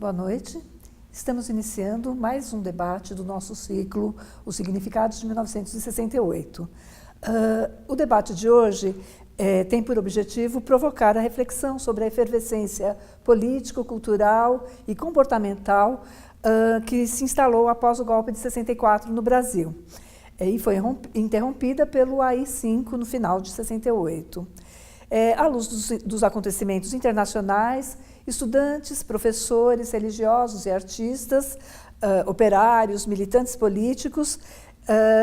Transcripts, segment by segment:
Boa noite. Estamos iniciando mais um debate do nosso ciclo Os Significados de 1968. O debate de hoje tem por objetivo provocar a reflexão sobre a efervescência político, cultural e comportamental que se instalou após o golpe de 64 no Brasil e foi interrompida pelo AI-5 no final de 68. À luz dos acontecimentos internacionais, estudantes, professores, religiosos e artistas, operários, militantes políticos,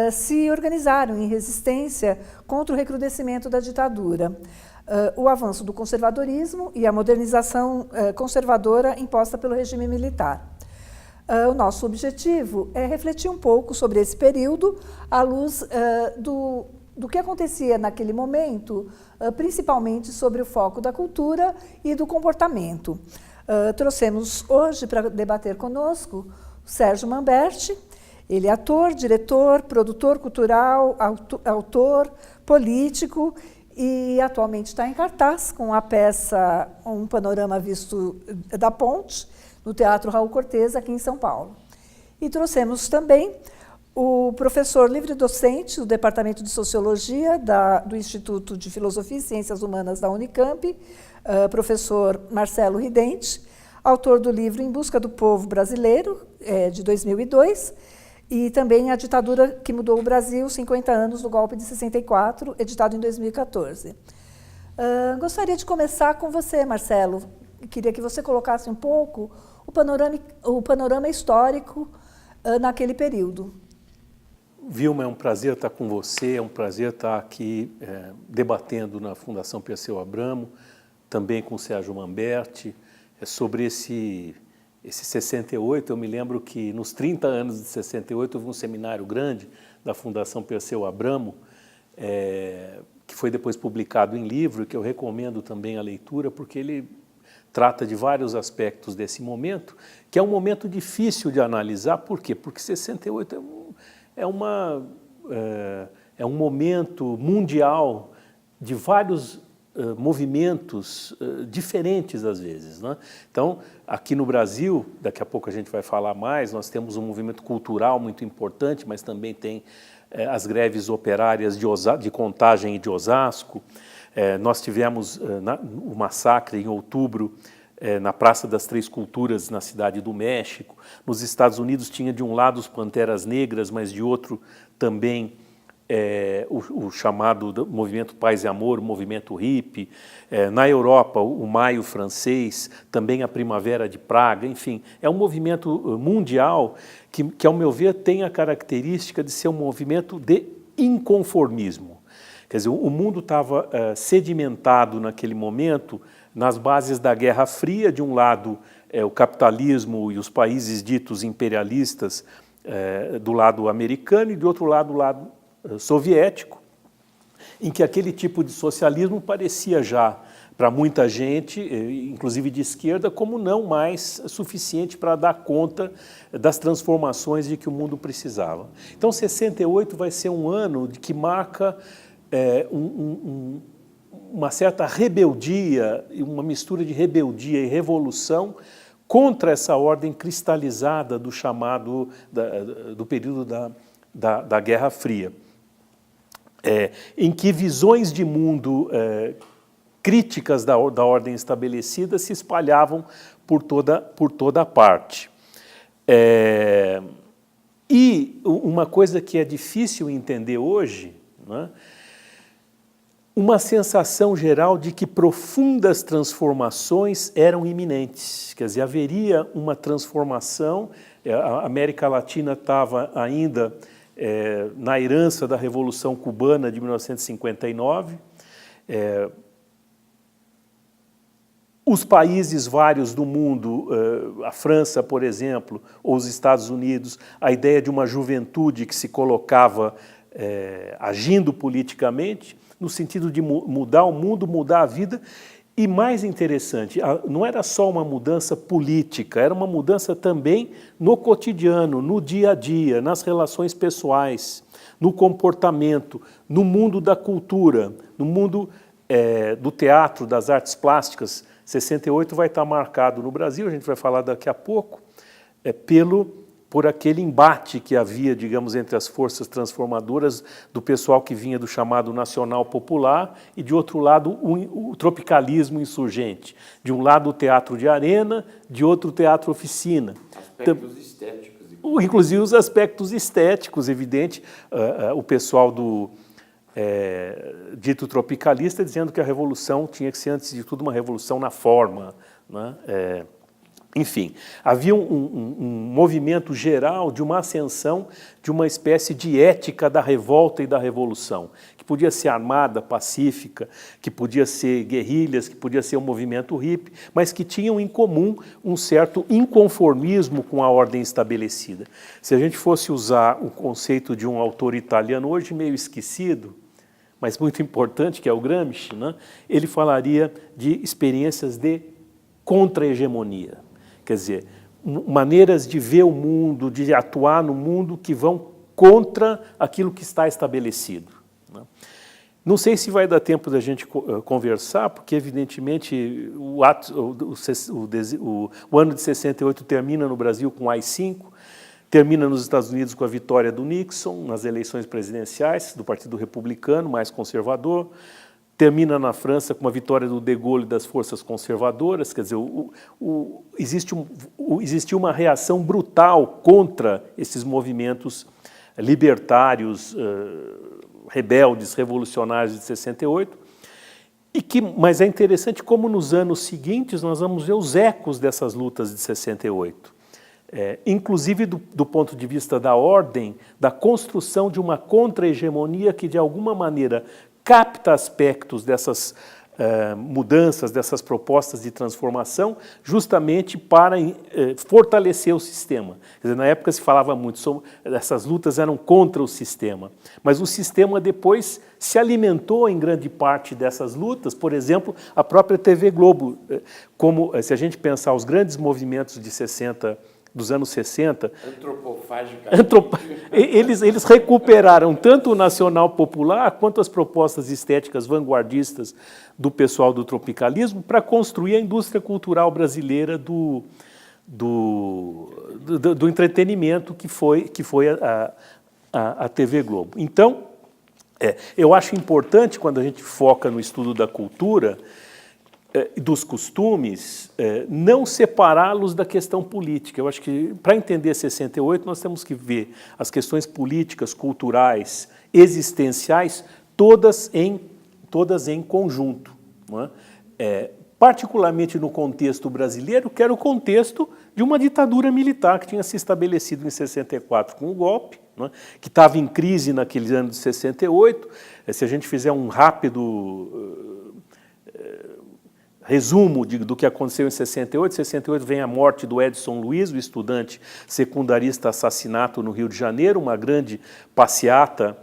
se organizaram em resistência contra o recrudescimento da ditadura, o avanço do conservadorismo e a modernização conservadora imposta pelo regime militar. O nosso objetivo é refletir um pouco sobre esse período à luz do que acontecia naquele momento, principalmente sobre o foco da cultura e do comportamento. Trouxemos hoje para debater conosco o Sérgio Manberti. Ele é ator, diretor, produtor cultural, autor, político e atualmente está em cartaz com a peça Um Panorama Visto da Ponte, no Teatro Raul Cortez, aqui em São Paulo. E trouxemos também o professor livre-docente do Departamento de Sociologia do Instituto de Filosofia e Ciências Humanas da Unicamp, professor Marcelo Ridente, autor do livro Em Busca do Povo Brasileiro, de 2002, e também A Ditadura que Mudou o Brasil, 50 anos do golpe de 64, editado em 2014. Gostaria de começar com você, Marcelo. Queria que você colocasse um pouco o panorama histórico naquele período. Vilma, é um prazer estar com você, é um prazer estar aqui debatendo na Fundação Perseu Abramo, também com o Sérgio Manberti, sobre esse 68. Eu me lembro que nos 30 anos de 68 houve um seminário grande da Fundação Perseu Abramo, que foi depois publicado em livro, que eu recomendo também a leitura, porque ele trata de vários aspectos desse momento, que é um momento difícil de analisar. Por quê? Porque 68 é um momento mundial de vários movimentos diferentes às vezes, né? Então, aqui no Brasil, daqui a pouco a gente vai falar mais, nós temos um movimento cultural muito importante, mas também tem as greves operárias de Contagem e de Osasco. Nós tivemos o massacre em outubro na Praça das Três Culturas, na Cidade do México. Nos Estados Unidos tinha de um lado os Panteras Negras, mas de outro também o chamado movimento Paz e Amor, o movimento hippie. Na Europa, o Maio francês, também a Primavera de Praga. Enfim, é um movimento mundial que, ao meu ver, tem a característica de ser um movimento de inconformismo. Quer dizer, o mundo estava sedimentado naquele momento nas bases da Guerra Fria. De um lado, o capitalismo e os países ditos imperialistas do lado americano, e do outro lado, o lado soviético, em que aquele tipo de socialismo parecia já, para muita gente, inclusive de esquerda, como não mais suficiente para dar conta das transformações de que o mundo precisava. Então, 68 vai ser um ano que marca uma certa rebeldia, uma mistura de rebeldia e revolução contra essa ordem cristalizada do chamado, do período da Guerra Fria, em que visões de mundo críticas da ordem estabelecida se espalhavam por toda parte. E uma coisa que é difícil entender hoje, né, uma sensação geral de que profundas transformações eram iminentes. Quer dizer, haveria uma transformação. A América Latina estava ainda na herança da Revolução Cubana de 1959. Os países vários do mundo, a França, por exemplo, ou os Estados Unidos, a ideia de uma juventude que se colocava agindo politicamente, no sentido de mudar o mundo, mudar a vida. E mais interessante, não era só uma mudança política, era uma mudança também no cotidiano, no dia a dia, nas relações pessoais, no comportamento, no mundo da cultura, no mundo do teatro, das artes plásticas, 68 vai estar marcado no Brasil, a gente vai falar daqui a pouco, por aquele embate que havia, digamos, entre as forças transformadoras do pessoal que vinha do chamado nacional popular e, de outro lado, o tropicalismo insurgente. De um lado, o teatro de arena, de outro, o teatro oficina. Aspectos estéticos. Inclusive os aspectos estéticos, evidente, o pessoal do dito tropicalista dizendo que a revolução tinha que ser, antes de tudo, uma revolução na forma, né? Enfim, havia um movimento geral de uma ascensão de uma espécie de ética da revolta e da revolução, que podia ser armada, pacífica, que podia ser guerrilhas, que podia ser um movimento hippie, mas que tinham em comum um certo inconformismo com a ordem estabelecida. Se a gente fosse usar o conceito de um autor italiano, hoje meio esquecido, mas muito importante, que é o Gramsci, né? Ele falaria de experiências de contra-hegemonia. Quer dizer, maneiras de ver o mundo, de atuar no mundo que vão contra aquilo que está estabelecido. Não sei se vai dar tempo da gente conversar, porque, evidentemente, o ano de 68 termina no Brasil com o AI-5, termina nos Estados Unidos com a vitória do Nixon nas eleições presidenciais, do Partido Republicano, mais conservador, termina na França com a vitória do De Gaulle e das forças conservadoras, quer dizer, existiu uma reação brutal contra esses movimentos libertários, rebeldes, revolucionários de 68, mas é interessante como nos anos seguintes nós vamos ver os ecos dessas lutas de 68. Inclusive do ponto de vista da ordem, da construção de uma contra-hegemonia que, de alguma maneira, capta aspectos dessas mudanças, dessas propostas de transformação, justamente para fortalecer o sistema. Quer dizer, na época se falava muito, essas lutas eram contra o sistema, mas o sistema depois se alimentou em grande parte dessas lutas, por exemplo, a própria TV Globo, se a gente pensar os grandes movimentos de 60, dos anos 60, eles recuperaram tanto o nacional popular quanto as propostas estéticas vanguardistas do pessoal do tropicalismo para construir a indústria cultural brasileira do entretenimento que foi a TV Globo. Então, eu acho importante, quando a gente foca no estudo da cultura, dos costumes, não separá-los da questão política. Eu acho que, para entender 68, nós temos que ver as questões políticas, culturais, existenciais, todas em conjunto. Não é? Particularmente no contexto brasileiro, que era o contexto de uma ditadura militar que tinha se estabelecido em 64 com o golpe, não é? Que estava em crise naqueles anos de 68. Se a gente fizer um rápido resumo do que aconteceu em 68. 68 vem a morte do Edson Luiz, o estudante secundarista assassinado no Rio de Janeiro, uma grande passeata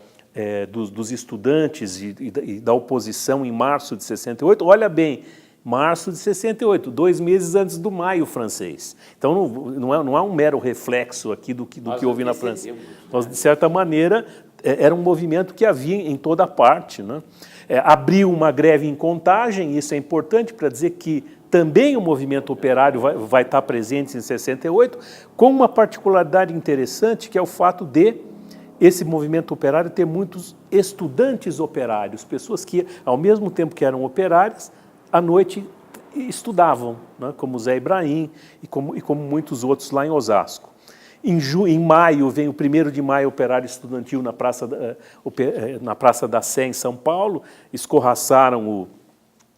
dos estudantes e da oposição em março de 68. Olha bem, março de 68, 2 meses antes do Maio francês. Então não é um mero reflexo aqui do que houve na França. Nós, de certa maneira, era um movimento que havia em toda parte, né? Abriu uma greve em Contagem, isso é importante para dizer que também o movimento operário vai estar presente em 68, com uma particularidade interessante, que é o fato de esse movimento operário ter muitos estudantes operários, pessoas que, ao mesmo tempo que eram operárias, à noite estudavam, né, como Zé Ibrahim e como muitos outros lá em Osasco. Em maio, vem o 1º de maio, operário estudantil na Praça da Sé, em São Paulo, escorraçaram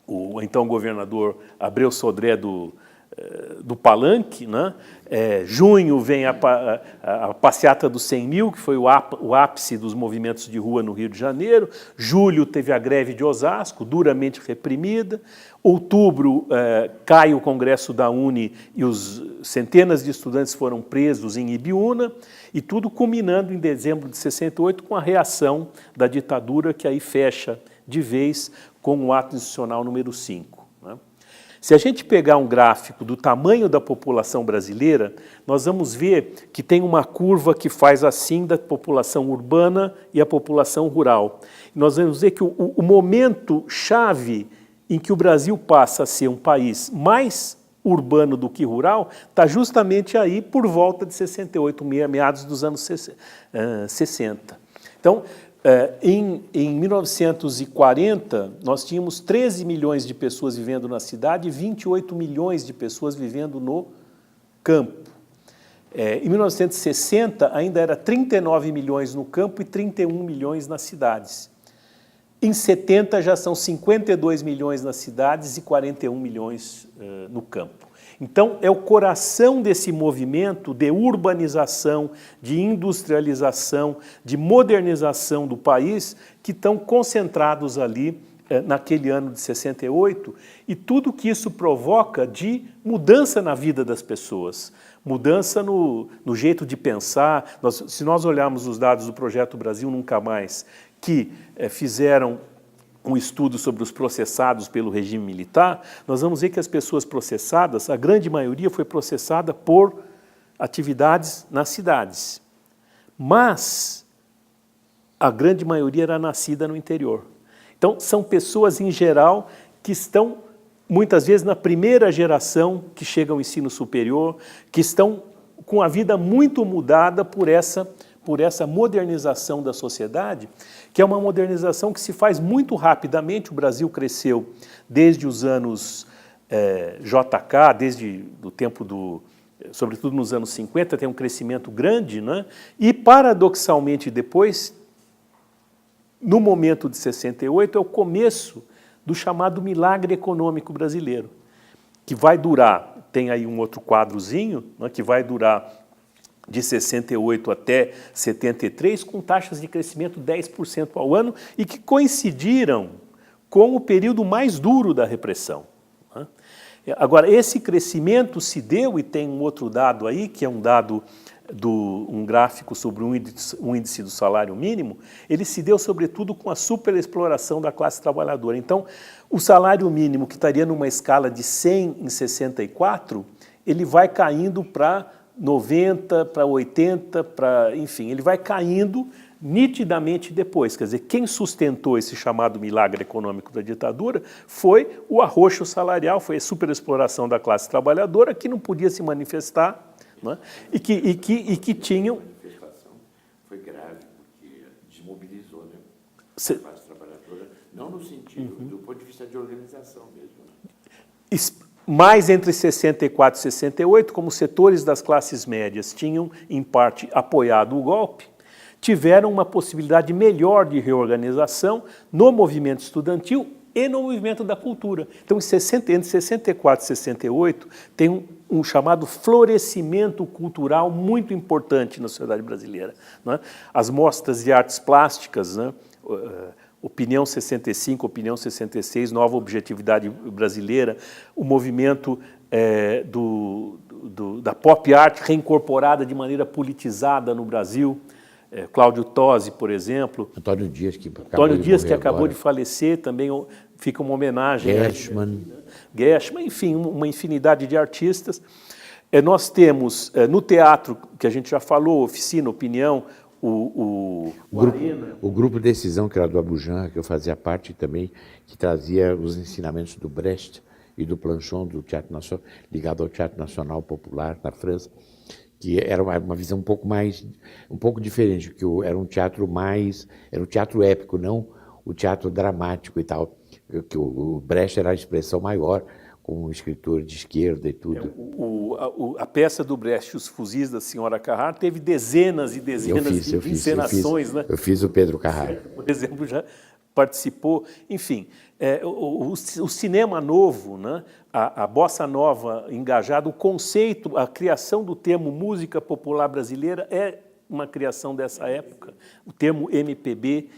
o então governador Abreu Sodré do Palanque, né? Junho vem a passeata dos 100 mil, que foi o ápice dos movimentos de rua no Rio de Janeiro. Julho teve a greve de Osasco, duramente reprimida. Outubro cai o Congresso da UNE e centenas de estudantes foram presos em Ibiúna, e tudo culminando em dezembro de 68 com a reação da ditadura, que aí fecha de vez com o ato institucional número 5. Né? Se a gente pegar um gráfico do tamanho da população brasileira, nós vamos ver que tem uma curva que faz assim da população urbana e a população rural. Nós vamos ver que o momento chave em que o Brasil passa a ser um país mais urbano do que rural está justamente aí por volta de 68, meados dos anos 60. Então, em 1940, nós tínhamos 13 milhões de pessoas vivendo na cidade e 28 milhões de pessoas vivendo no campo. Em 1960, ainda era 39 milhões no campo e 31 milhões nas cidades. Em 70, já são 52 milhões nas cidades e 41 milhões no campo. Então, é o coração desse movimento de urbanização, de industrialização, de modernização do país que estão concentrados ali naquele ano de 68 e tudo que isso provoca de mudança na vida das pessoas, mudança no jeito de pensar. Se nós olharmos os dados do Projeto Brasil Nunca Mais, que fizeram um estudo sobre os processados pelo regime militar, nós vamos ver que as pessoas processadas, a grande maioria foi processada por atividades nas cidades. Mas a grande maioria era nascida no interior. Então, são pessoas, em geral, que estão, muitas vezes, na primeira geração que chega ao ensino superior, que estão com a vida muito mudada por essa modernização da sociedade, que é uma modernização que se faz muito rapidamente. O Brasil cresceu desde os anos JK, desde o tempo sobretudo nos anos 50, tem um crescimento grande, né? E, paradoxalmente, depois, no momento de 68, é o começo do chamado milagre econômico brasileiro, que vai durar, tem aí um outro quadrozinho, né, que vai durar de 68 até 73, com taxas de crescimento 10% ao ano e que coincidiram com o período mais duro da repressão. Agora, esse crescimento se deu, e tem um outro dado aí, que é um dado um gráfico sobre um índice do salário mínimo, ele se deu sobretudo com a superexploração da classe trabalhadora. Então, o salário mínimo, que estaria numa escala de 100 em 64, ele vai caindo para 90, para 80, enfim, ele vai caindo nitidamente depois. Quer dizer, quem sustentou esse chamado milagre econômico da ditadura foi o arroxo salarial, foi a superexploração da classe trabalhadora, que não podia se manifestar, né? e que tinham... A manifestação foi grave, porque desmobilizou, né? A classe trabalhadora, não no sentido, do ponto de vista de organização mesmo, né? Mais entre 64 e 68, como setores das classes médias tinham, em parte, apoiado o golpe, tiveram uma possibilidade melhor de reorganização no movimento estudantil e no movimento da cultura. Então, entre 64 e 68, tem um chamado florescimento cultural muito importante na sociedade brasileira, né? As mostras de artes plásticas, né? Opinião 65, Opinião 66, Nova Objetividade Brasileira, o movimento da pop art reincorporada de maneira politizada no Brasil, Cláudio Tosi, por exemplo. Antônio Dias, que acabou de falecer, também fica uma homenagem. Geschman, enfim, uma infinidade de artistas. Nós temos, no teatro, que a gente já falou, Oficina, Opinião, o grupo Decisão, que era do Abujamra, que eu fazia parte também, que trazia os ensinamentos do Brecht e do Planchon, do Teatro Nacional, ligado ao Teatro Nacional Popular na França, que era uma visão um pouco diferente, porque era um teatro épico, não o teatro dramático e tal, que o Brecht era a expressão maior, como um escritor de esquerda e tudo. A peça do Brecht, Os Fuzis da Senhora Carrart, teve dezenas e dezenas de encenações. Eu fiz o Pedro Carrart. Por exemplo, já participou. Enfim, o cinema novo, né? A bossa nova engajada, o conceito, a criação do termo música popular brasileira é uma criação dessa época, o termo MPB,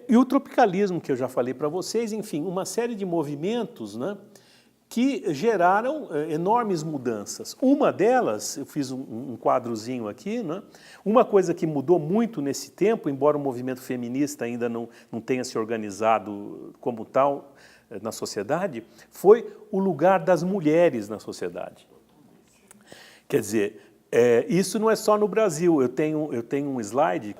e o tropicalismo, que eu já falei para vocês, enfim, uma série de movimentos, né? Que geraram enormes mudanças. Uma delas, eu fiz um quadrozinho aqui, né? Uma coisa que mudou muito nesse tempo, embora o movimento feminista ainda não tenha se organizado como tal, na sociedade foi o lugar das mulheres na sociedade. Quer dizer, isso não é só no Brasil. Eu tenho um slide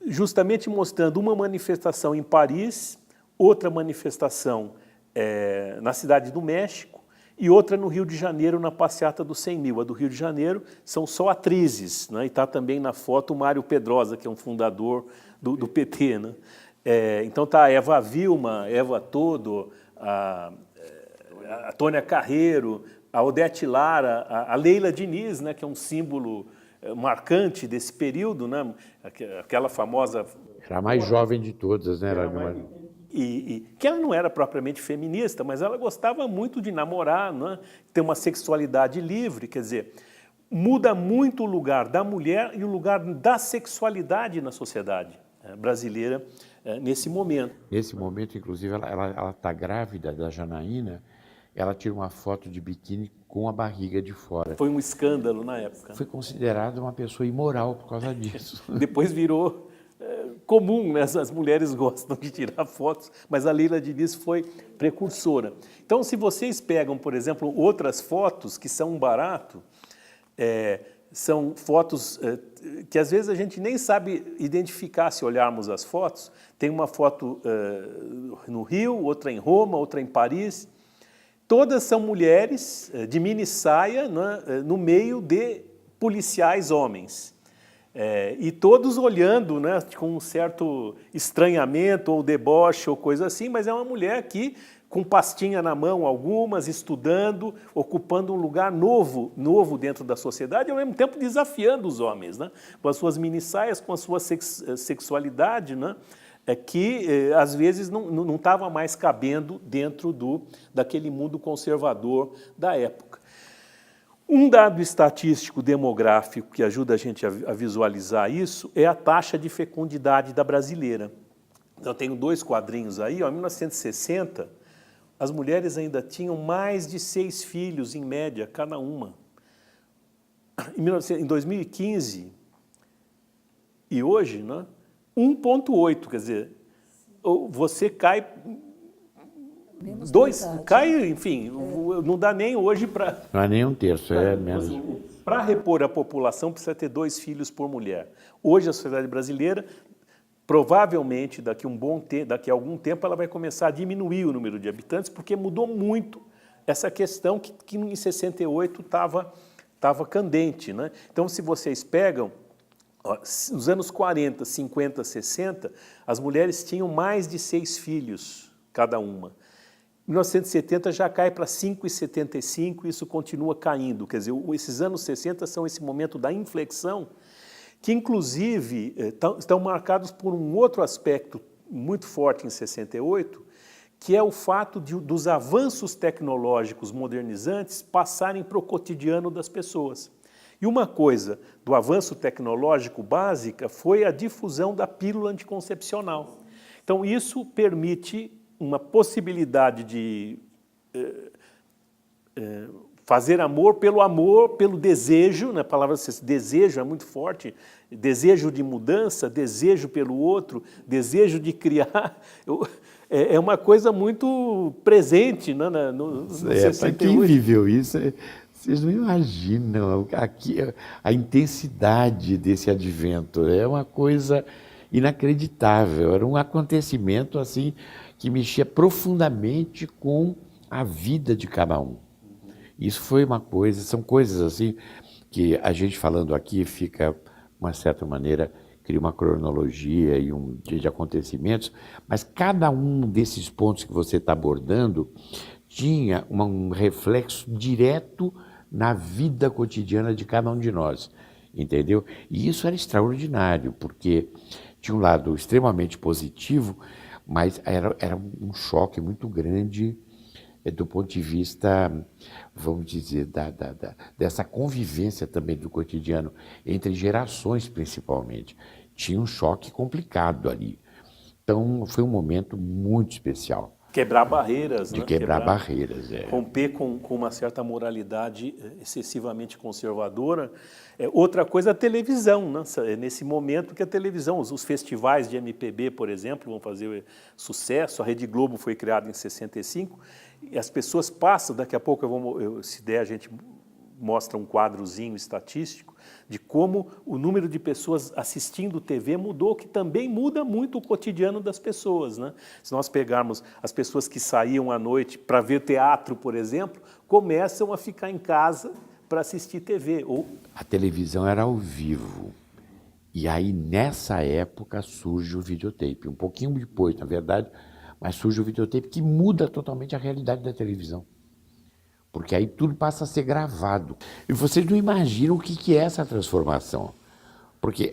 justamente mostrando uma manifestação em Paris, outra manifestação na Cidade do México e outra no Rio de Janeiro, na passeata dos 100 mil. A do Rio de Janeiro são só atrizes, né? E está também na foto o Mário Pedrosa, que é um fundador do PT. Né? Então está a Eva Vilma, Eva Todo, a Tônia Carreiro, a Odete Lara, a Leila Diniz, né, que é um símbolo marcante desse período, né, aquela famosa... Era a mais jovem de todas, né? Que ela não era propriamente feminista, mas ela gostava muito de namorar, né, ter uma sexualidade livre, quer dizer, muda muito o lugar da mulher e o lugar da sexualidade na sociedade brasileira nesse momento. Nesse momento, inclusive, ela está grávida da Janaína, ela tira uma foto de biquíni com a barriga de fora. Foi um escândalo na época. Foi considerada uma pessoa imoral por causa disso. Depois virou comum, né? As mulheres gostam de tirar fotos, mas a Leila Diniz foi precursora. Então, se vocês pegam, por exemplo, outras fotos que são um barato, são fotos que às vezes a gente nem sabe identificar se olharmos as fotos. Tem uma foto no Rio, outra em Roma, outra em Paris. Todas são mulheres de mini saia, né, no meio de policiais homens. E todos olhando, né, com um certo estranhamento ou deboche ou coisa assim, mas é uma mulher que, com pastinha na mão, algumas, estudando, ocupando um lugar novo dentro da sociedade, e ao mesmo tempo desafiando os homens, né, com as suas mini saias, com a sua sexualidade, né, que às vezes não estava mais cabendo dentro daquele mundo conservador da época. Um dado estatístico demográfico que ajuda a gente a visualizar isso é a taxa de fecundidade da brasileira. Então, eu tenho 2 quadrinhos aí. Em 1960, as mulheres ainda tinham mais de 6 filhos, em média, cada uma. Em 2015, e hoje, né, 1,8, quer dizer, você cai... Menos enfim, não dá nem hoje para... Não é nem um terço, é menos. Para repor a população, precisa ter 2 filhos por mulher. Hoje, a sociedade brasileira, provavelmente, daqui a algum tempo, ela vai começar a diminuir o número de habitantes, porque mudou muito essa questão que em 68 estava candente, né? Então, se vocês pegam... Nos anos 40, 50, 60, as mulheres tinham mais de 6 filhos, cada uma. Em 1970 já cai para 5,75 e isso continua caindo. Quer dizer, esses anos 60 são esse momento da inflexão, que inclusive estão marcados por um outro aspecto muito forte em 68, que é o fato dos avanços tecnológicos modernizantes passarem para o cotidiano das pessoas. E uma coisa do avanço tecnológico básica foi a difusão da pílula anticoncepcional. Então, isso permite uma possibilidade de fazer amor, pelo desejo, né? A palavra desejo é muito forte, desejo de mudança, desejo pelo outro, desejo de criar. É uma coisa muito presente, né, no 68. Para quem viveu isso... Vocês não imaginam a intensidade desse advento. É uma coisa inacreditável. Era um acontecimento assim que mexia profundamente com a vida de cada um. Isso foi uma coisa, são coisas assim que a gente falando aqui fica, de uma certa maneira, cria uma cronologia e de acontecimentos, mas cada um desses pontos que você está abordando tinha um reflexo direto na vida cotidiana de cada um de nós, entendeu? E isso era extraordinário, porque tinha um lado extremamente positivo, mas era um choque muito grande do ponto de vista, vamos dizer, dessa convivência também do cotidiano, entre gerações principalmente. Tinha um choque complicado ali. Então, foi um momento muito especial. Quebrar barreiras, de né? quebrar barreiras. Romper com uma certa moralidade excessivamente conservadora. Outra coisa, a televisão, né? Nesse momento que a televisão, os festivais de MPB, por exemplo, vão fazer sucesso. A Rede Globo foi criada em 65 e as pessoas passam, daqui a pouco, se der, a gente mostra um quadrozinho estatístico de como o número de pessoas assistindo TV mudou, que também muda muito o cotidiano das pessoas, né? Se nós pegarmos as pessoas que saíam à noite para ver teatro, por exemplo, começam a ficar em casa para assistir TV. A televisão era ao vivo. E aí, nessa época, surge o videotape. Um pouquinho depois, na verdade, mas surge o videotape que muda totalmente a realidade da televisão. Porque aí tudo passa a ser gravado. E vocês não imaginam o que é essa transformação. Porque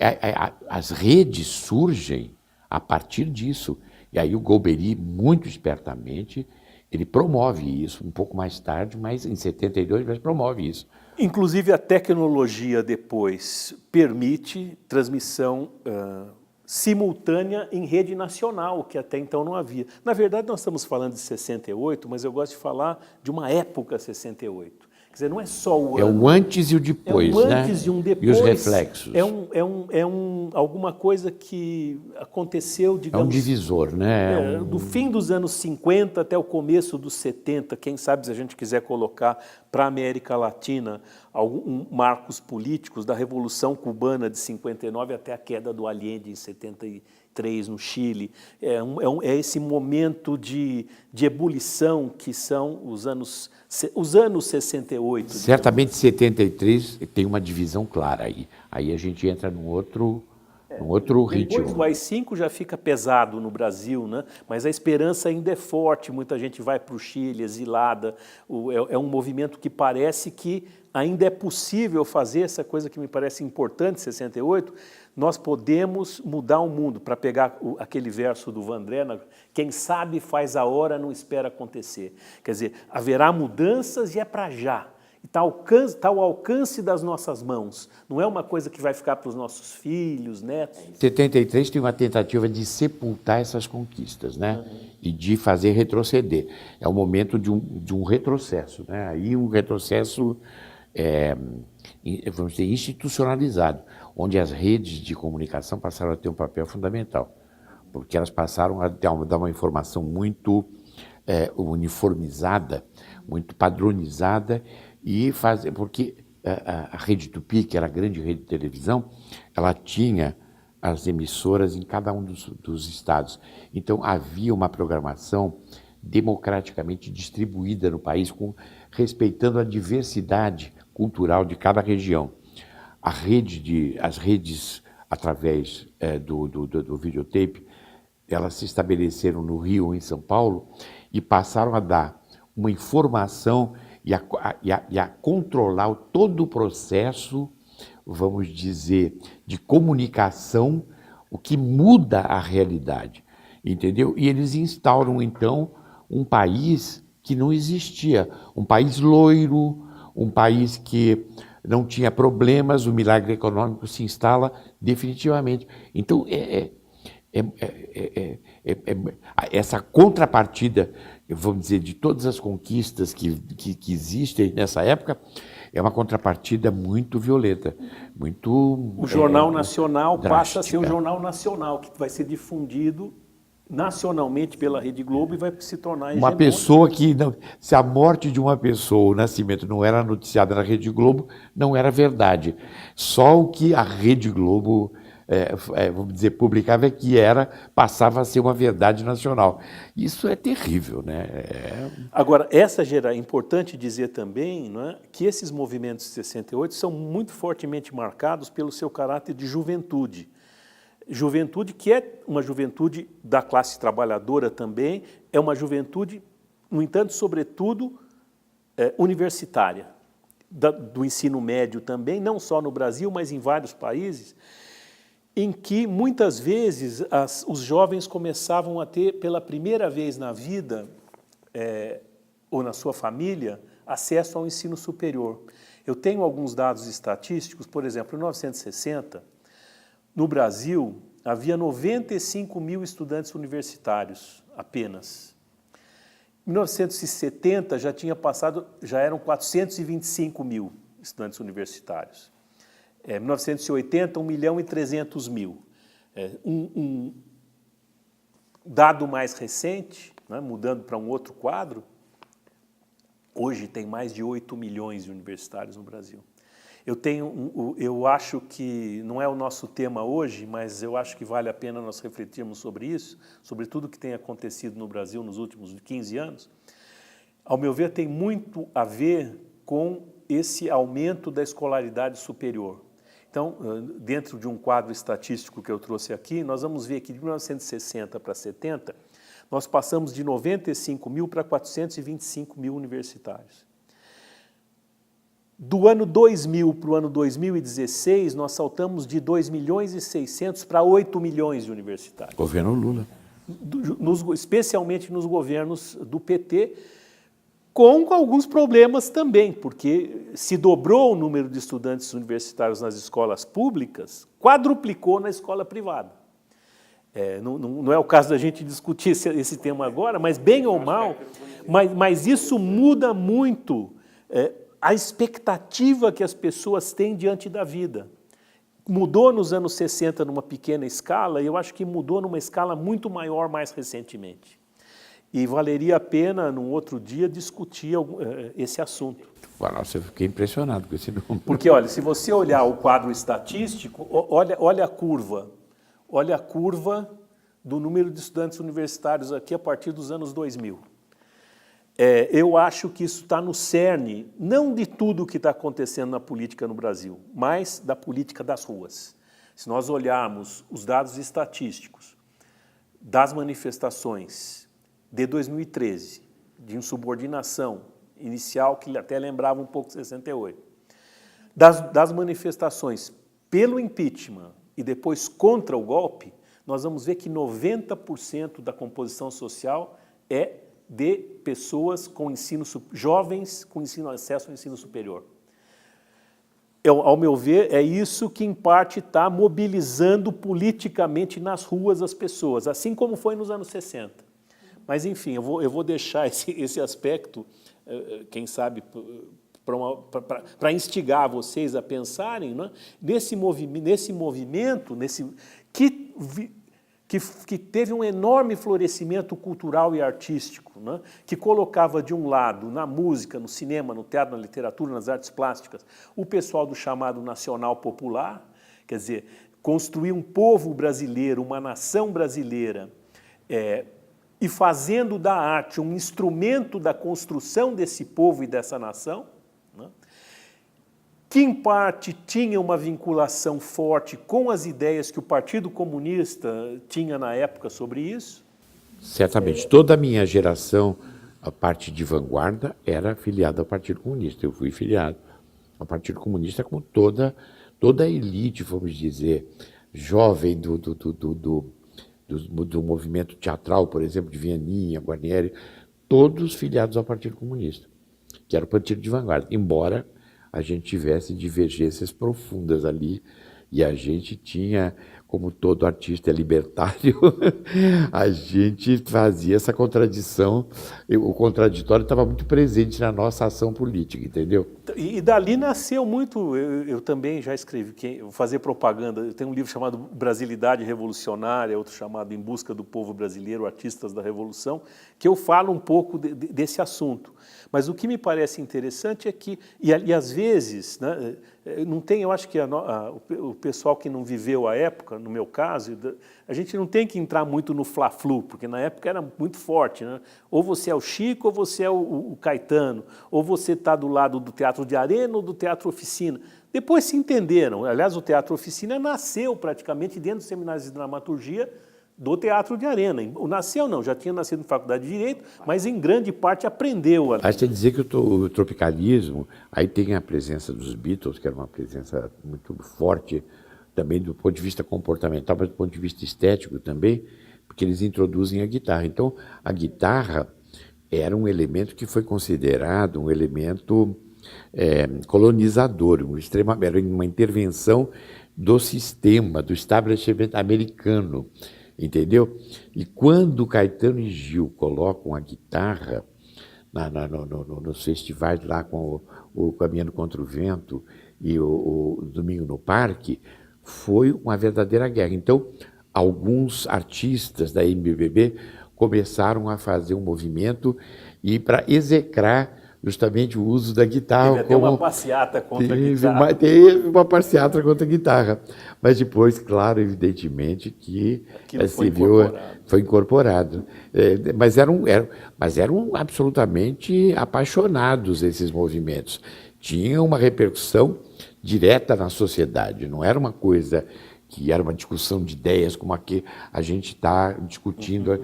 as redes surgem a partir disso. E aí o Golbery, muito espertamente, ele promove isso um pouco mais tarde, mas em 72, mas promove isso. Inclusive a tecnologia depois permite transmissão simultânea em rede nacional, que até então não havia. Na verdade, nós estamos falando de 68, mas eu gosto de falar de uma época 68. Quer dizer, não é só o ano. É o antes e o depois, né? É um antes e um depois. E os reflexos. Alguma coisa que aconteceu, digamos... É um divisor, né? Do fim dos anos 50 até o começo dos 70, quem sabe se a gente quiser colocar para a América Latina marcos políticos da Revolução Cubana de 59 até a queda do Allende em 73 no Chile. É esse momento de ebulição que são os anos 68. Certamente 73 tem uma divisão clara aí. Aí a gente entra num outro ritmo. Depois do AI-5 já fica pesado no Brasil, né? Mas a esperança ainda é forte, muita gente vai para o Chile, exilada. É um movimento que parece que ainda é possível fazer essa coisa que me parece importante, 68, nós podemos mudar o mundo, para pegar aquele verso do Vandré, quem sabe faz a hora, não espera acontecer. Quer dizer, haverá mudanças e é para já. Está ao alcance das nossas mãos. Não é uma coisa que vai ficar para os nossos filhos, netos. 73 tem uma tentativa de sepultar essas conquistas, né? E de fazer retroceder. É o momento de um retrocesso, né? Aí um retrocesso, vamos dizer, institucionalizado, onde as redes de comunicação passaram a ter um papel fundamental, porque elas passaram a dar uma informação muito uniformizada, muito padronizada, e porque a Rede Tupi, que era a grande rede de televisão, ela tinha as emissoras em cada um dos estados. Então, havia uma programação democraticamente distribuída no país, respeitando a diversidade cultural de cada região. As redes, através do videotape, elas se estabeleceram no Rio, em São Paulo, e passaram a dar uma informação e a controlar todo o processo, vamos dizer, de comunicação, o que muda a realidade, entendeu? E eles instauram, então, um país que não existia, um país loiro, um país que não tinha problemas, o milagre econômico se instala definitivamente. Então, essa contrapartida, vamos dizer, de todas as conquistas que existem nessa época, é uma contrapartida muito violenta, muito... O Jornal Nacional drástica. Passa a ser um jornal nacional, que vai ser difundido nacionalmente pela Rede Globo e vai se tornar hegemônico. Uma pessoa que... se a morte de uma pessoa, o nascimento, não era noticiada na Rede Globo, não era verdade. Só o que a Rede Globo... vamos dizer, publicava passava a ser uma verdade nacional. Isso é terrível, né? Agora, é importante dizer também, não é, que esses movimentos de 68 são muito fortemente marcados pelo seu caráter de juventude. Juventude que é uma juventude da classe trabalhadora também, é uma juventude, no entanto, sobretudo, universitária, do ensino médio também, não só no Brasil, mas em vários países, em que, muitas vezes, os jovens começavam a ter, pela primeira vez na vida, ou na sua família, acesso ao ensino superior. Eu tenho alguns dados estatísticos, por exemplo, em 1960, no Brasil, havia 95 mil estudantes universitários, apenas. Em 1970 já eram 425 mil estudantes universitários. Em 1980, 1.300.000. Um dado mais recente, né, mudando para um outro quadro, hoje tem mais de 8 milhões de universitários no Brasil. Eu acho que, não é o nosso tema hoje, mas eu acho que vale a pena nós refletirmos sobre isso, sobre tudo que tem acontecido no Brasil nos últimos 15 anos. Ao meu ver, tem muito a ver com esse aumento da escolaridade superior. Então, dentro de um quadro estatístico que eu trouxe aqui, nós vamos ver que de 1960 para 70, nós passamos de 95 mil para 425 mil universitários. Do ano 2000 para o ano 2016, nós saltamos de 2.600.000 para 8 milhões de universitários. Governo Lula. Especialmente nos governos do PT, com alguns problemas também, porque se dobrou o número de estudantes universitários nas escolas públicas, quadruplicou na escola privada. Não é o caso da gente discutir esse tema agora, mas bem ou mal, mas isso muda muito a expectativa que as pessoas têm diante da vida. Mudou nos anos 60 numa pequena escala, e eu acho que mudou numa escala muito maior mais recentemente. E valeria a pena, num outro dia, discutir esse assunto. Nossa, eu fiquei impressionado com esse número. Porque, olha, se você olhar o quadro estatístico, olha a curva. Olha a curva do número de estudantes universitários aqui a partir dos anos 2000. Eu acho que isso está no cerne, não de tudo o que está acontecendo na política no Brasil, mas da política das ruas. Se nós olharmos os dados estatísticos das manifestações de 2013, de insubordinação inicial, que até lembrava um pouco 68, das manifestações pelo impeachment e depois contra o golpe, nós vamos ver que 90% da composição social é de pessoas com jovens com acesso ao ensino superior. Ao meu ver, é isso que, em parte, está mobilizando politicamente nas ruas as pessoas, assim como foi nos anos 60. Mas, enfim, eu vou deixar esse aspecto, quem sabe, para instigar vocês a pensarem, né, nesse movimento que teve um enorme florescimento cultural e artístico, né, que colocava de um lado, na música, no cinema, no teatro, na literatura, nas artes plásticas, o pessoal do chamado nacional popular, quer dizer, construir um povo brasileiro, uma nação brasileira, e fazendo da arte um instrumento da construção desse povo e dessa nação, né, que em parte tinha uma vinculação forte com as ideias que o Partido Comunista tinha na época sobre isso. Certamente. Toda a minha geração, a parte de vanguarda, era filiada ao Partido Comunista. Eu fui filiado ao Partido Comunista com toda a elite, vamos dizer, jovem do movimento teatral, por exemplo, de Vianinha, Guarnieri, todos filiados ao Partido Comunista, que era o partido de vanguarda, embora a gente tivesse divergências profundas ali, e a gente tinha, como todo artista libertário, a gente fazia essa contradição, o contraditório estava muito presente na nossa ação política, entendeu? E dali nasceu muito, eu também já escrevi, vou fazer propaganda, eu tenho um livro chamado Brasilidade Revolucionária, outro chamado Em Busca do Povo Brasileiro, Artistas da Revolução, que eu falo um pouco desse assunto. Mas o que me parece interessante é que, e às vezes, né, não tem, eu acho que o pessoal que não viveu a época, no meu caso, a gente não tem que entrar muito no fla-flu, porque na época era muito forte, né? Ou você é o Chico, ou você é o Caetano, ou você está do lado do Teatro de Arena ou do Teatro Oficina. Depois se entenderam. Aliás, o Teatro Oficina nasceu praticamente dentro dos seminários de dramaturgia do Teatro de Arena. Nasceu não, já tinha nascido na Faculdade de Direito, mas em grande parte aprendeu. Acho que dizer que o tropicalismo, aí tem a presença dos Beatles, que era uma presença muito forte, também do ponto de vista comportamental, mas do ponto de vista estético também, porque eles introduzem a guitarra. Então, a guitarra era um elemento que foi considerado um elemento colonizador, era uma intervenção do sistema, do establishment americano, entendeu? E quando Caetano e Gil colocam a guitarra, nos festivais lá com o Caminhando contra o Vento e o Domingo no Parque, foi uma verdadeira guerra. Então, alguns artistas da MPB começaram a fazer um movimento e para execrar justamente o uso da guitarra. Teve até uma passeata contra a guitarra. Teve uma passeata contra a guitarra. Mas depois, claro, evidentemente, que foi incorporado. Mas eram absolutamente apaixonados esses movimentos. Tinha uma repercussão direta na sociedade, não era uma coisa que era uma discussão de ideias como a que a gente está discutindo,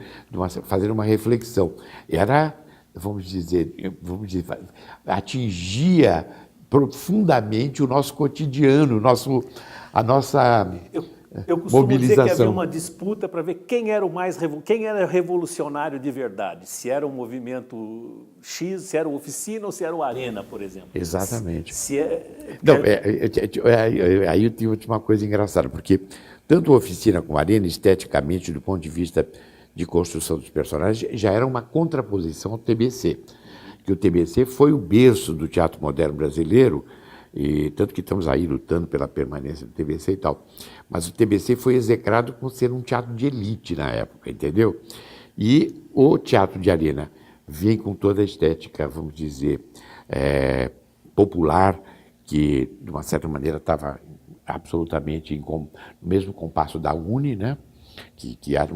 fazendo uma reflexão. Era, vamos dizer, atingia profundamente o nosso cotidiano, a nossa Eu costumo dizer mobilização. que havia uma disputa para ver quem era quem era revolucionário de verdade, se era o movimento X, se era o Oficina ou se era o Arena, por exemplo. Exatamente. Não, aí eu tinha uma coisa engraçada, porque tanto a Oficina como a Arena, esteticamente, do ponto de vista de construção dos personagens, já era uma contraposição ao TBC. Que o TBC foi o berço do teatro moderno brasileiro, e tanto que estamos aí lutando pela permanência do TBC e tal. Mas o TBC foi execrado como ser um teatro de elite na época, entendeu? E o teatro de Arena vem com toda a estética, vamos dizer, popular, que de uma certa maneira estava absolutamente no mesmo compasso da Uni, né? Que era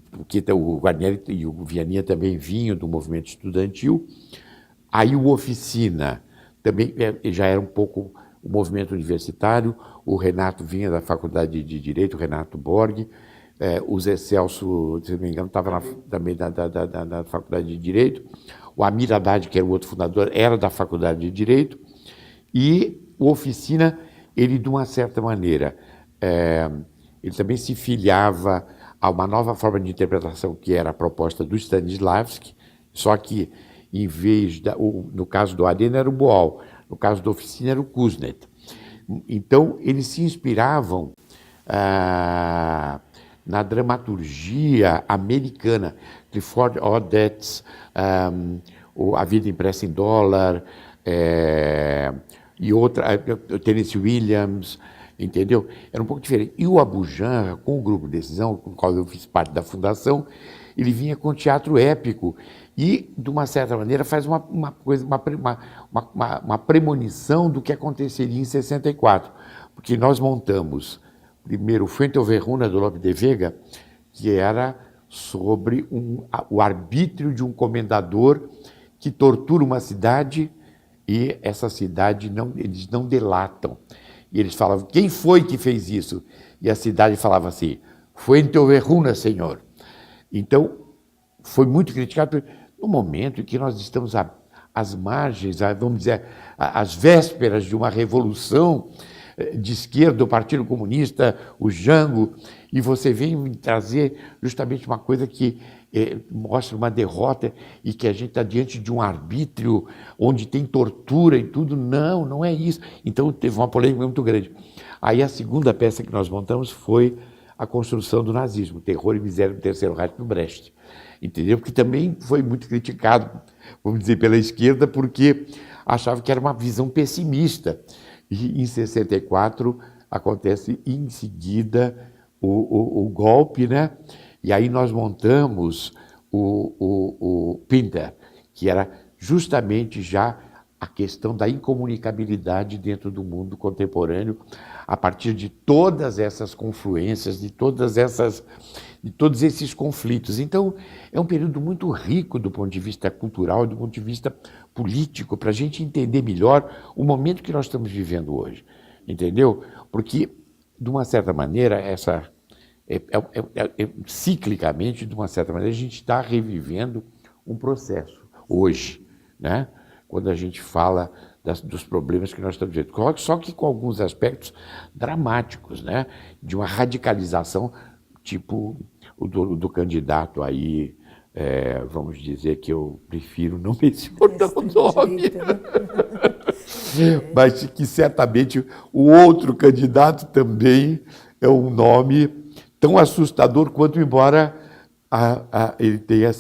porque o Guarnieri e o Vianinha também vinham do movimento estudantil. Aí o Oficina também já era um pouco o movimento universitário, o Renato vinha da Faculdade de Direito, o Renato Borg, o Zé Celso, se não me engano, estava também da Faculdade de Direito, o Amir Haddad, que era o outro fundador, era da Faculdade de Direito, e o Oficina, ele, de uma certa maneira, ele também se filiava a uma nova forma de interpretação, que era a proposta do Stanislavski, só que, em vez no caso do Arena era o Boal, no caso da Oficina era o Kuznets. Então, eles se inspiravam na dramaturgia americana, Clifford Odets, A Vida Impressa em Dólar, e outra, Tennessee Williams, entendeu? Era um pouco diferente. E o Abu Janra, com o Grupo Decisão, com o qual eu fiz parte da fundação, ele vinha com teatro épico e, de uma certa maneira, faz uma premonição do que aconteceria em 64. Porque nós montamos, primeiro, o Fuentealverruna, do Lope de Vega, que era sobre o arbítrio de um comendador que tortura uma cidade e essa cidade eles não delatam. E eles falavam, quem foi que fez isso? E a cidade falava assim, Fuentealverruna, senhor. Então, foi muito criticado no momento em que nós estamos às margens, vamos dizer, às vésperas de uma revolução de esquerda, o Partido Comunista, o Jango, e você vem trazer justamente uma coisa que mostra uma derrota e que a gente está diante de um arbítrio onde tem tortura e tudo. Não, não é isso. Então, teve uma polêmica muito grande. Aí, a segunda peça que nós montamos foi a construção do nazismo, Terror e Miséria do Terceiro Reich no Brecht. Entendeu? Porque também foi muito criticado, vamos dizer, pela esquerda, porque achava que era uma visão pessimista. E em 64 acontece em seguida o golpe, né? E aí nós montamos o Pinter, que era justamente já a questão da incomunicabilidade dentro do mundo contemporâneo, a partir de todas essas confluências, de todos esses conflitos. Então, é um período muito rico do ponto de vista cultural, do ponto de vista político, para a gente entender melhor o momento que nós estamos vivendo hoje, entendeu? Porque, de uma certa maneira, ciclicamente, de uma certa maneira, a gente está revivendo um processo hoje, né? Quando a gente fala dos problemas que nós estamos vivendo. Só que com alguns aspectos dramáticos, né? De uma radicalização, tipo o do candidato aí, vamos dizer que eu prefiro não mencionar o nome, mas que certamente o outro candidato também é um nome tão assustador quanto, embora ele tenha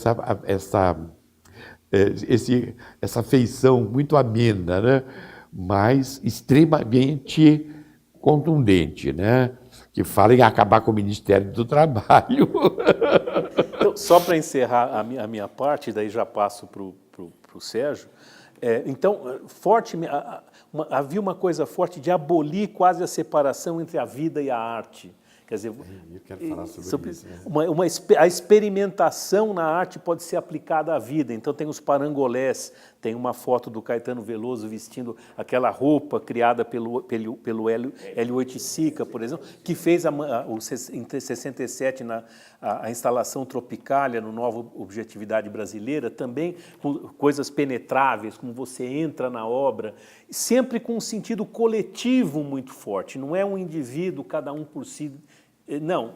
essa feição muito amena, né? Mas extremamente contundente, né? Que fala em acabar com o Ministério do Trabalho. Então, só para encerrar a minha parte, daí já passo para o Sérgio. Então, havia uma coisa forte de abolir quase a separação entre a vida e a arte. Quer dizer, eu quero falar sobre isso. A experimentação na arte pode ser aplicada à vida. Então tem os parangolés, tem uma foto do Caetano Veloso vestindo aquela roupa criada pelo Hélio Oiticica, por exemplo, que fez em 67 a instalação Tropicália no Nova Objetividade Brasileira, também com coisas penetráveis, como você entra na obra, sempre com um sentido coletivo muito forte. Não é um indivíduo, cada um por si. Não,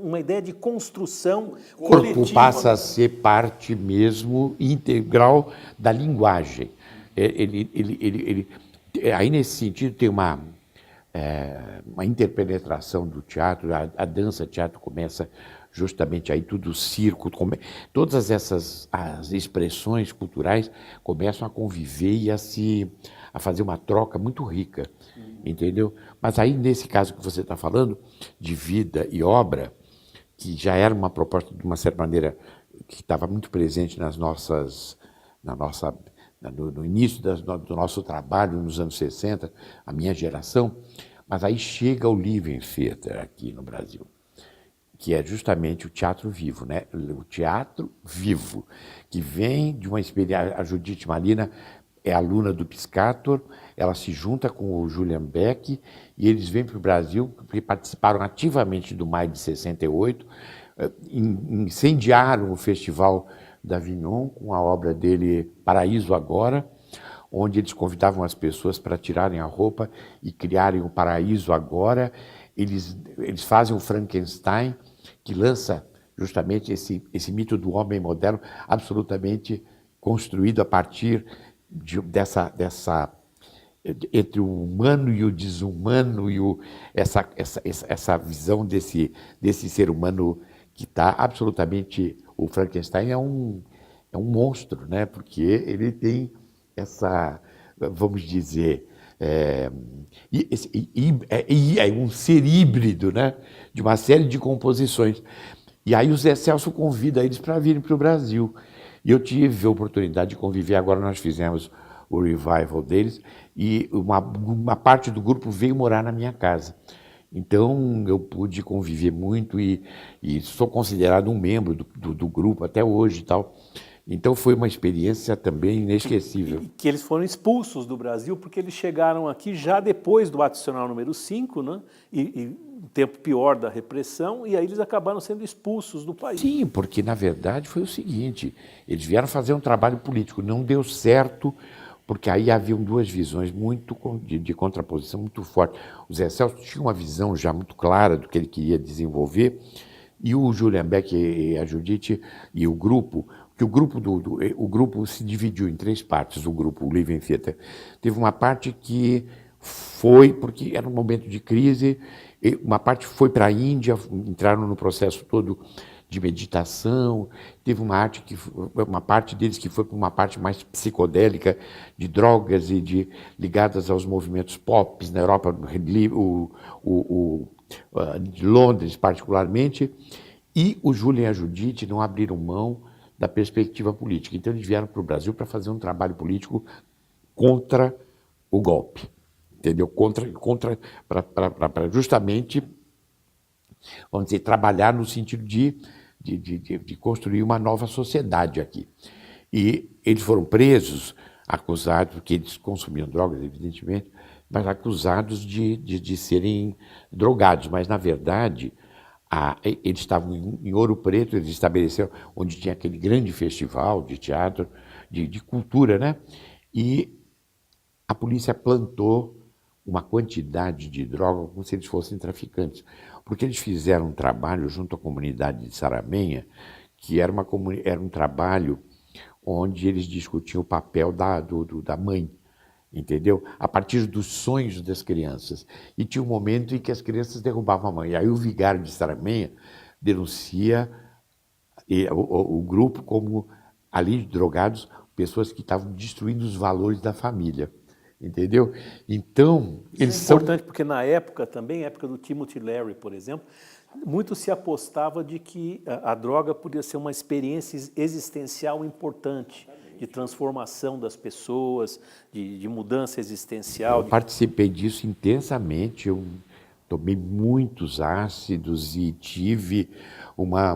uma ideia de construção coletiva. O corpo passa a ser parte mesmo integral da linguagem. Aí, nesse sentido, tem uma interpenetração do teatro, a dança, teatro começa justamente aí, tudo o circo, todas essas as expressões culturais começam a conviver e a fazer uma troca muito rica, entendeu? Mas aí, nesse caso que você está falando, de vida e obra, que já era uma proposta, de uma certa maneira, que estava muito presente no início do nosso trabalho, nos anos 60, a minha geração, mas aí chega o Living Theater aqui no Brasil, que é justamente o teatro vivo, né? O teatro vivo, que vem de uma experiência. A Judith Malina é aluna do Piscator, ela se junta com o Julian Beck e eles vêm para o Brasil, porque participaram ativamente do Maio de 68, incendiaram o Festival da Avignon com a obra dele Paraíso Agora, onde eles convidavam as pessoas para tirarem a roupa e criarem o Paraíso Agora. Eles fazem o Frankenstein, que lança justamente esse mito do homem moderno absolutamente construído a partir entre o humano e o desumano e essa visão desse ser humano que está absolutamente... O Frankenstein é um monstro, né? Porque ele tem vamos dizer, é um ser híbrido, né? De uma série de composições. E aí o Zé Celso convida eles para virem para o Brasil. E eu tive a oportunidade de conviver, agora nós fizemos o revival deles, e uma parte do grupo veio morar na minha casa. Então eu pude conviver muito e sou considerado um membro do grupo até hoje e tal. Então foi uma experiência também inesquecível. Que eles foram expulsos do Brasil porque eles chegaram aqui já depois do Ato Institucional número 5, né? E um tempo pior da repressão, e aí eles acabaram sendo expulsos do país. Sim, porque na verdade foi o seguinte, eles vieram fazer um trabalho político, não deu certo, porque aí haviam duas visões de contraposição muito forte. O Zé Celso tinha uma visão já muito clara do que ele queria desenvolver, e o Julian Beck e a Judith e o grupo, que o grupo se dividiu em três partes, o grupo Living Theater. Teve uma parte que foi, porque era um momento de crise, uma parte foi para a Índia, entraram no processo todo de meditação, teve uma parte deles que foi para uma parte mais psicodélica, de drogas e ligadas aos movimentos pop na Europa, de Londres particularmente, e o Júlio e a Judith não abriram mão da perspectiva política. Então eles vieram para o Brasil para fazer um trabalho político contra o golpe, entendeu? Para justamente, vamos dizer, trabalhar no sentido de construir uma nova sociedade aqui. E eles foram presos, acusados, porque eles consumiam drogas, evidentemente, mas acusados de serem drogados. Mas, na verdade, eles estavam em Ouro Preto, eles estabeleceram onde tinha aquele grande festival de teatro, de cultura, né? E a polícia plantou uma quantidade de droga como se eles fossem traficantes. Porque eles fizeram um trabalho junto à comunidade de Saramenha, que era um trabalho onde eles discutiam o papel da mãe, entendeu? A partir dos sonhos das crianças. E tinha um momento em que as crianças derrubavam a mãe. Aí o vigário de Saramenha denuncia o grupo como, ali drogados, pessoas que estavam destruindo os valores da família, entendeu? Então, eles Isso é são... importante porque na época também, época do Timothy Leary, por exemplo, muito se apostava de que a droga podia ser uma experiência existencial importante, de transformação das pessoas, de mudança existencial. Eu participei disso intensamente, eu tomei muitos ácidos e tive uma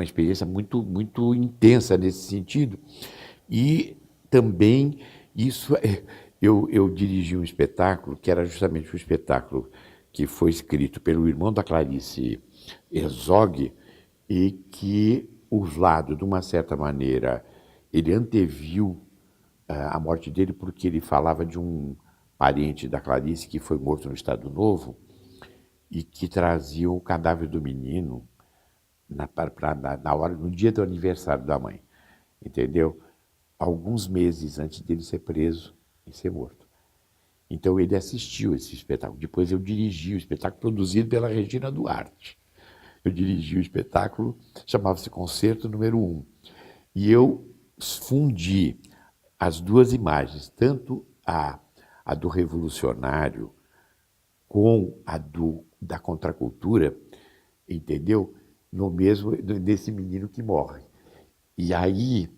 experiência muito intensa nesse sentido. E também eu dirigi um espetáculo, que era justamente um espetáculo que foi escrito pelo irmão da Clarice Herzog, e que o Vlado, de uma certa maneira, ele anteviu a morte dele porque ele falava de um parente da Clarice que foi morto no Estado Novo e que trazia o cadáver do menino no dia do aniversário da mãe, entendeu? Alguns meses antes dele ser preso e ser morto. Então ele assistiu esse espetáculo. Depois eu dirigi o espetáculo produzido pela Regina Duarte. Eu dirigi o espetáculo, chamava-se Concerto Número 1. E eu fundi as duas imagens, tanto a do revolucionário com a da contracultura, entendeu? No mesmo, desse menino que morre. E aí,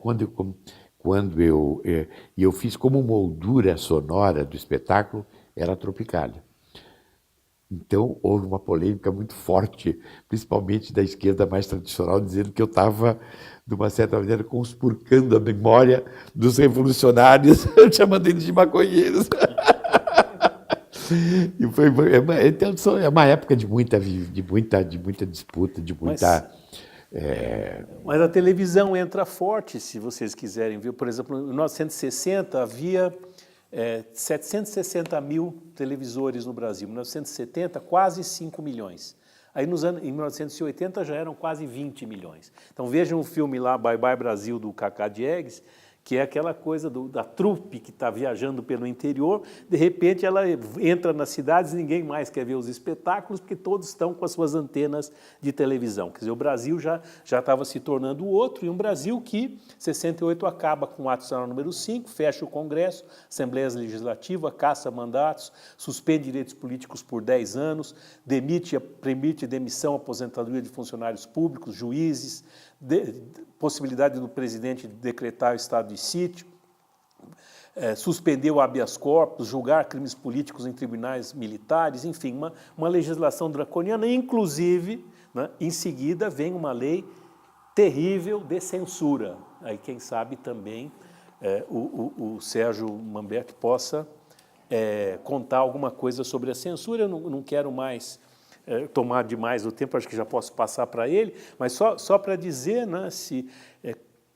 quando eu fiz como moldura sonora do espetáculo, era a Tropicália. Então, houve uma polêmica muito forte, principalmente da esquerda mais tradicional, dizendo que eu estava, de uma certa maneira, conspurcando a memória dos revolucionários, chamando eles de maconheiros. E é uma época de muita disputa, de muita... Mas a televisão entra forte, se vocês quiserem ver. Por exemplo, em 1960 havia 760 mil televisores no Brasil. Em 1970, quase 5 milhões. Aí em 1980 já eram quase 20 milhões. Então vejam o filme lá, Bye Bye Brasil, do Cacá Diegues, que é aquela coisa da trupe que está viajando pelo interior, de repente ela entra nas cidades e ninguém mais quer ver os espetáculos, porque todos estão com as suas antenas de televisão. Quer dizer, o Brasil já estava se tornando outro, e um Brasil que, 68, acaba com o Ato Nacional número 5, fecha o Congresso, Assembleia Legislativa, caça mandatos, suspende direitos políticos por 10 anos, permite demissão, aposentadoria de funcionários públicos, juízes, possibilidade do presidente decretar o estado de sítio, suspender o habeas corpus, julgar crimes políticos em tribunais militares, enfim, uma legislação draconiana, inclusive, né, em seguida vem uma lei terrível de censura. Aí quem sabe também o Sérgio Manberg possa contar alguma coisa sobre a censura. Eu não quero mais tomar demais o tempo, acho que já posso passar para ele, mas só para dizer, né,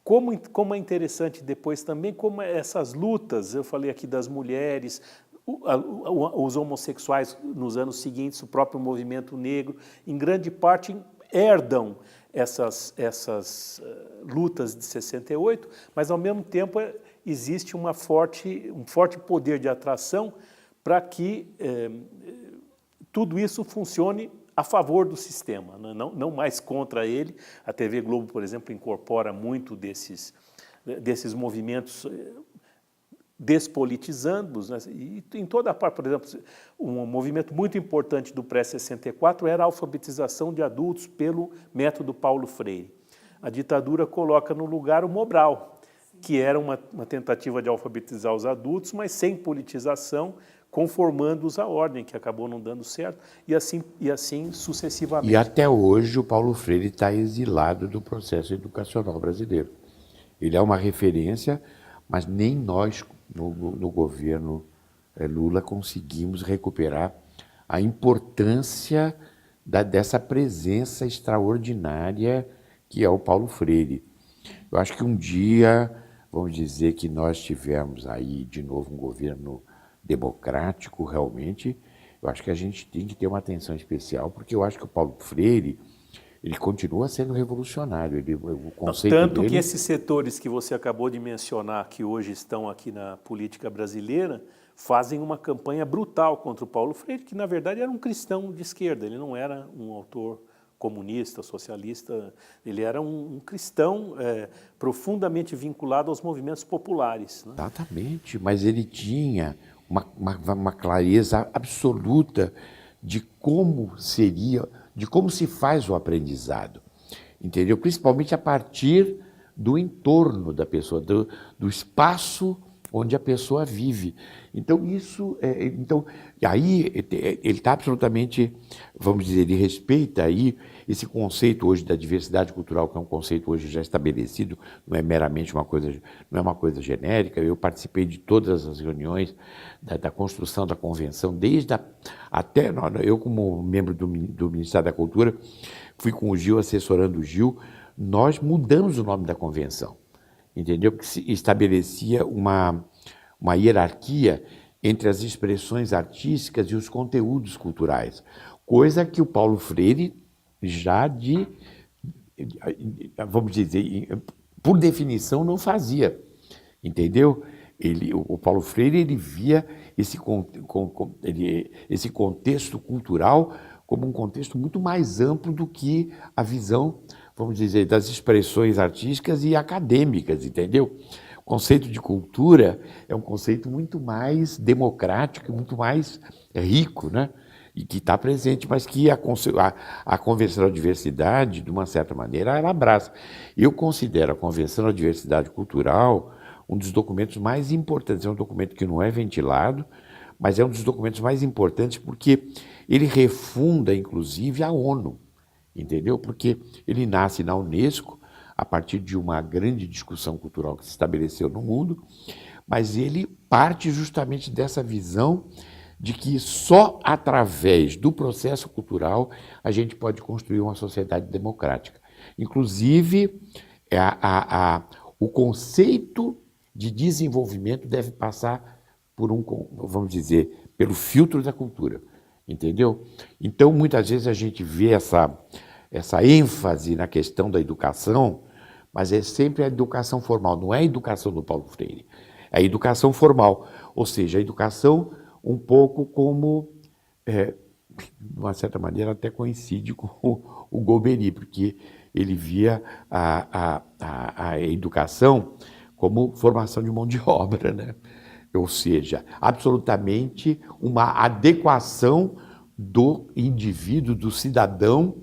como é interessante depois também, como essas lutas, eu falei aqui das mulheres, os homossexuais nos anos seguintes, o próprio movimento negro, em grande parte herdam essas lutas de 68, mas ao mesmo tempo existe um forte poder de atração para que tudo isso funcione a favor do sistema, né? Não mais contra ele. A TV Globo, por exemplo, incorpora muito desses movimentos despolitizando-os, né? E em toda a parte, por exemplo, um movimento muito importante do pré-64 era a alfabetização de adultos pelo método Paulo Freire. A ditadura coloca no lugar o Mobral, que era uma tentativa de alfabetizar os adultos, mas sem politização, conformando-os à ordem, que acabou não dando certo, e assim sucessivamente. E até hoje o Paulo Freire está exilado do processo educacional brasileiro. Ele é uma referência, mas nem nós, no governo Lula, conseguimos recuperar a importância dessa presença extraordinária que é o Paulo Freire. Eu acho que um dia, vamos dizer que nós tivemos aí de novo um governo democrático, realmente, eu acho que a gente tem que ter uma atenção especial, porque eu acho que o Paulo Freire, ele continua sendo revolucionário. O conceito Tanto dele... que esses setores que você acabou de mencionar, que hoje estão aqui na política brasileira, fazem uma campanha brutal contra o Paulo Freire, que na verdade era um cristão de esquerda, ele não era um autor comunista, socialista, ele era um cristão profundamente vinculado aos movimentos populares, né? Exatamente, mas ele tinha uma clareza absoluta de como seria, de como se faz o aprendizado, entendeu? Principalmente a partir do entorno da pessoa, do espaço onde a pessoa vive. Então, aí ele está absolutamente, vamos dizer, ele respeita aí esse conceito hoje da diversidade cultural, que é um conceito hoje já estabelecido, não é meramente uma coisa, não é uma coisa genérica. Eu participei de todas as reuniões da construção da convenção, até eu, como membro do Ministério da Cultura, fui com o Gil, assessorando o Gil, nós mudamos o nome da convenção. Entendeu? Porque se estabelecia uma hierarquia entre as expressões artísticas e os conteúdos culturais, coisa que o Paulo Freire já vamos dizer, por definição não fazia, entendeu? O Paulo Freire ele via esse contexto cultural como um contexto muito mais amplo do que a visão, vamos dizer, das expressões artísticas e acadêmicas, entendeu? O conceito de cultura é um conceito muito mais democrático, muito mais rico, né? E que está presente, mas que a Convenção da Diversidade, de uma certa maneira, ela abraça. Eu considero a Convenção da Diversidade Cultural um dos documentos mais importantes. É um documento que não é ventilado, mas é um dos documentos mais importantes porque ele refunda, inclusive, a ONU, entendeu? Porque ele nasce na Unesco, a partir de uma grande discussão cultural que se estabeleceu no mundo, mas ele parte justamente dessa visão de que só através do processo cultural a gente pode construir uma sociedade democrática. Inclusive, o conceito de desenvolvimento deve passar por vamos dizer, pelo filtro da cultura, entendeu? Então, muitas vezes a gente vê essa ênfase na questão da educação, mas é sempre a educação formal, não é a educação do Paulo Freire, é a educação formal, ou seja, a educação um pouco como, de uma certa maneira, até coincide com o Golbery, porque ele via a educação como formação de mão de obra, né? Ou seja, absolutamente uma adequação do indivíduo, do cidadão,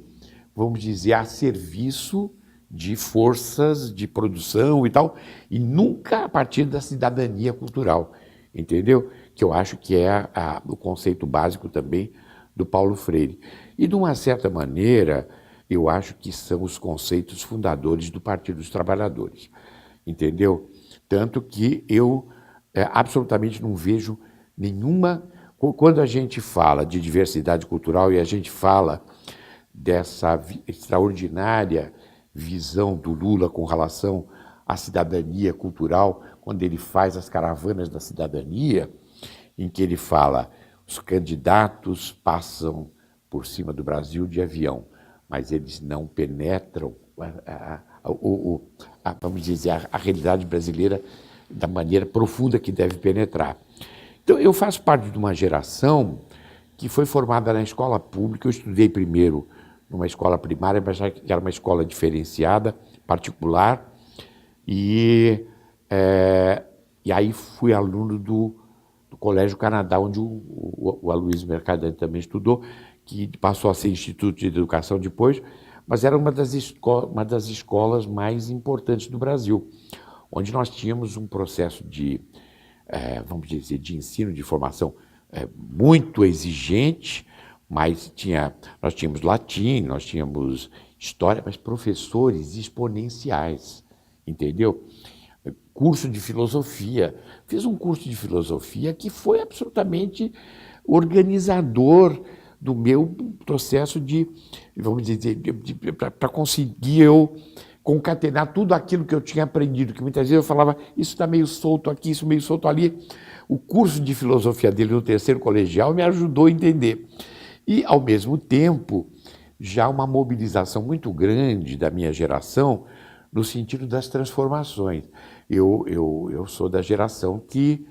vamos dizer, a serviço de forças de produção e tal, e nunca a partir da cidadania cultural, entendeu? Que eu acho que é o conceito básico também do Paulo Freire. E, de uma certa maneira, eu acho que são os conceitos fundadores do Partido dos Trabalhadores, entendeu? Tanto que eu absolutamente não vejo nenhuma... Quando a gente fala de diversidade cultural e a gente fala dessa extraordinária visão do Lula com relação à cidadania cultural, quando ele faz as caravanas da cidadania, em que ele fala: os candidatos passam por cima do Brasil de avião, mas eles não penetram vamos dizer, a realidade brasileira da maneira profunda que deve penetrar. Então, eu faço parte de uma geração que foi formada na escola pública. Eu estudei primeiro numa escola primária, mas que era uma escola diferenciada, particular, e aí fui aluno do Colégio Canadá, onde o Aloysio Mercadante também estudou, que passou a ser Instituto de Educação depois, mas era uma das escolas mais importantes do Brasil, onde nós tínhamos um processo de, vamos dizer, de ensino, de formação muito exigente, mas nós tínhamos latim, nós tínhamos história, mas professores exponenciais, entendeu? Curso de filosofia. Fiz um curso de filosofia que foi absolutamente organizador do meu processo de, vamos dizer, para conseguir eu concatenar tudo aquilo que eu tinha aprendido, que muitas vezes eu falava, isso está meio solto aqui, isso meio solto ali. O curso de filosofia dele no terceiro colegial me ajudou a entender. E, ao mesmo tempo, já uma mobilização muito grande da minha geração no sentido das transformações. Eu sou da geração que...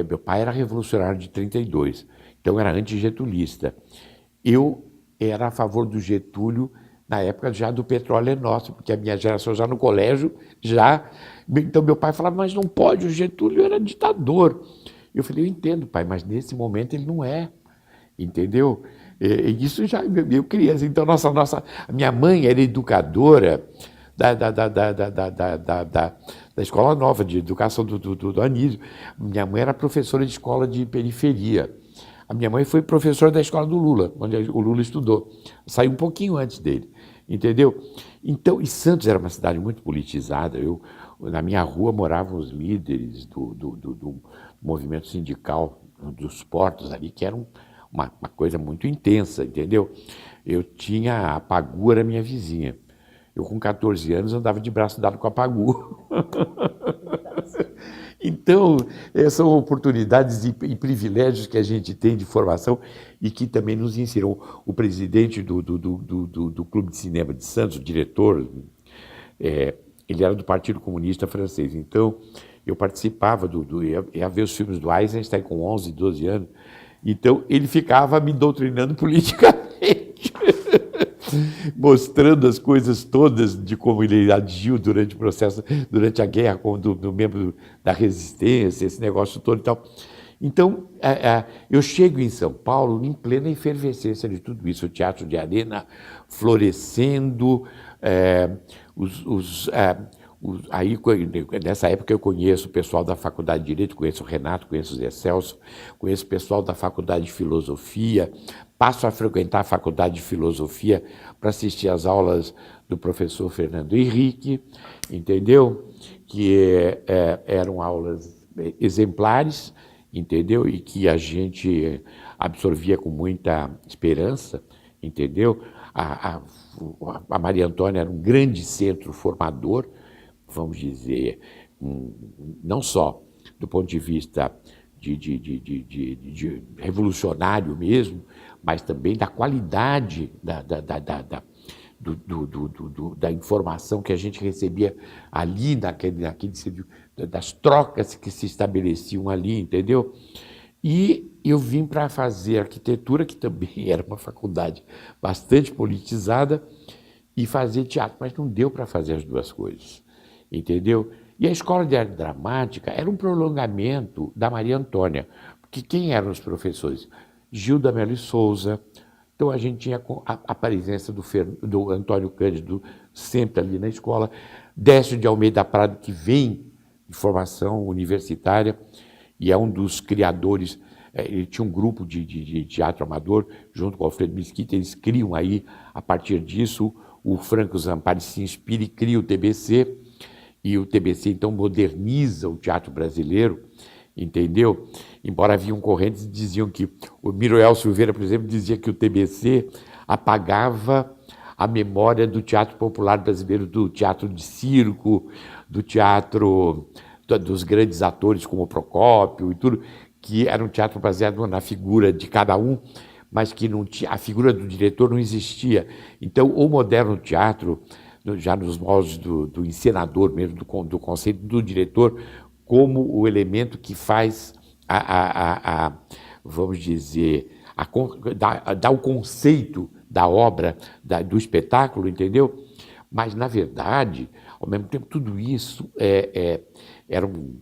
meu pai era revolucionário de 32, então era antigetulista. Eu era a favor do Getúlio na época já do Petróleo é Nosso, porque a minha geração já no colégio, já... Então meu pai falava, mas não pode, o Getúlio era ditador. Eu falei, eu entendo, pai, mas nesse momento ele não é, entendeu? E isso já, eu criança. Então, a minha mãe era educadora da Escola Nova de Educação do Anísio. Minha mãe era professora de escola de periferia. A minha mãe foi professora da escola do Lula, onde o Lula estudou. Saiu um pouquinho antes dele, entendeu? Então, e Santos era uma cidade muito politizada. Na minha rua moravam os líderes do movimento sindical dos portos ali, que era uma coisa muito intensa, entendeu? Eu tinha a Pagu, era minha vizinha. Eu, com 14 anos, andava de braço dado com a Pagu. Então, são oportunidades e privilégios que a gente tem de formação e que também nos ensinam. O presidente do Clube de Cinema de Santos, o diretor, ele era do Partido Comunista Francês. Então, eu participava, ia ver os filmes do Eisenstein com 11, 12 anos. Então, ele ficava me doutrinando politicamente, mostrando as coisas todas de como ele agiu durante o processo, durante a guerra, como do membro da resistência, esse negócio todo e tal. Então, eu chego em São Paulo em plena efervescência de tudo isso, o teatro de arena florescendo, aí, nessa época, eu conheço o pessoal da Faculdade de Direito, conheço o Renato, conheço o Zé Celso, conheço o pessoal da Faculdade de Filosofia, passo a frequentar a Faculdade de Filosofia para assistir às aulas do professor Fernando Henrique, entendeu? Que eram aulas exemplares, entendeu? E que a gente absorvia com muita esperança, entendeu? A Maria Antônia era um grande centro formador, vamos dizer, não só do ponto de vista de revolucionário mesmo, mas também da qualidade da informação que a gente recebia ali, das trocas que se estabeleciam ali, entendeu? E eu vim para fazer arquitetura, que também era uma faculdade bastante politizada, e fazer teatro, mas não deu para fazer as duas coisas, entendeu? E a Escola de Arte Dramática era um prolongamento da Maria Antônia, porque quem eram os professores? Gilda Mello e Souza. Então a gente tinha a presença do Antônio Cândido sempre ali na escola, Décio de Almeida Prado, que vem de formação universitária e é um dos criadores. Ele tinha um grupo de teatro amador junto com o Alfredo Mesquita, eles criam aí, a partir disso, o Franco Zampari se inspira e cria o TBC, e o TBC então moderniza o teatro brasileiro, entendeu? Embora haviam correntes que diziam que, o Miroel Silveira, por exemplo, dizia que o TBC apagava a memória do teatro popular brasileiro, do teatro de circo, do teatro dos grandes atores como Procópio e tudo, que era um teatro baseado na figura de cada um, mas que não tinha, a figura do diretor não existia. Então, o moderno teatro, já nos moldes do encenador mesmo, do conceito do diretor, como o elemento que faz vamos dizer, dá o conceito da obra, do espetáculo, entendeu? Mas, na verdade, ao mesmo tempo, tudo isso eram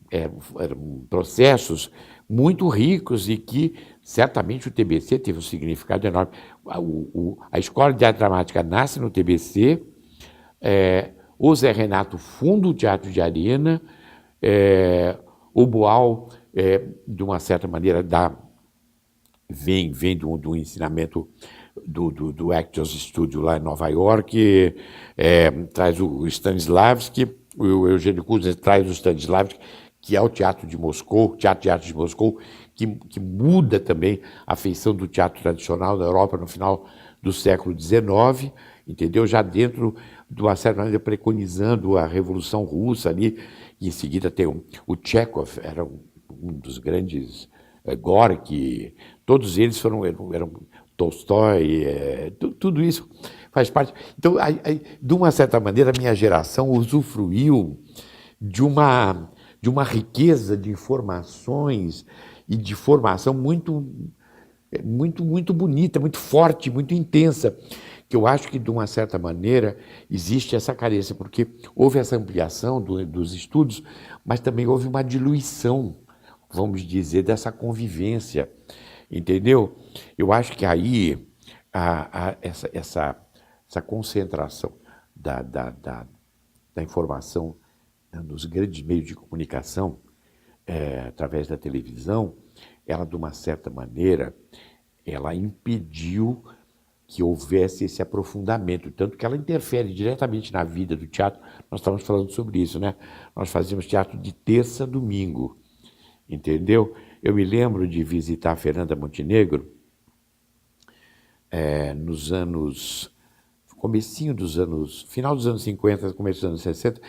processos muito ricos e que, certamente, o TBC teve um significado enorme. A Escola de Arte Dramática nasce no TBC, o Zé Renato funda o Teatro de Arena, o Boal, de uma certa maneira, vem do ensinamento do Actors Studio lá em Nova York, traz o Stanislavski, o Eugênio Kuzner traz o Stanislavski, que é o Teatro de Moscou, Teatro de Arte de Moscou, que muda também a feição do teatro tradicional da Europa no final do século XIX, entendeu? Já dentro, de uma certa maneira, preconizando a Revolução Russa ali, e em seguida tem o Chekhov, era um dos grandes, Gorky, todos eles eram Tolstói, tudo isso faz parte. Então, de uma certa maneira, a minha geração usufruiu de uma riqueza de informações e de formação muito bonita, muito forte, muito intensa, que eu acho que, de uma certa maneira, existe essa carência, porque houve essa ampliação dos estudos, mas também houve uma diluição, vamos dizer, dessa convivência, entendeu? Eu acho que aí essa concentração da informação nos grandes meios de comunicação, através da televisão, ela, de uma certa maneira, ela impediu que houvesse esse aprofundamento, tanto que ela interfere diretamente na vida do teatro. Nós estávamos falando sobre isso, né? Nós fazíamos teatro de terça a domingo, entendeu? Eu me lembro de visitar a Fernanda Montenegro nos anos, final dos anos 50, começo dos anos 60,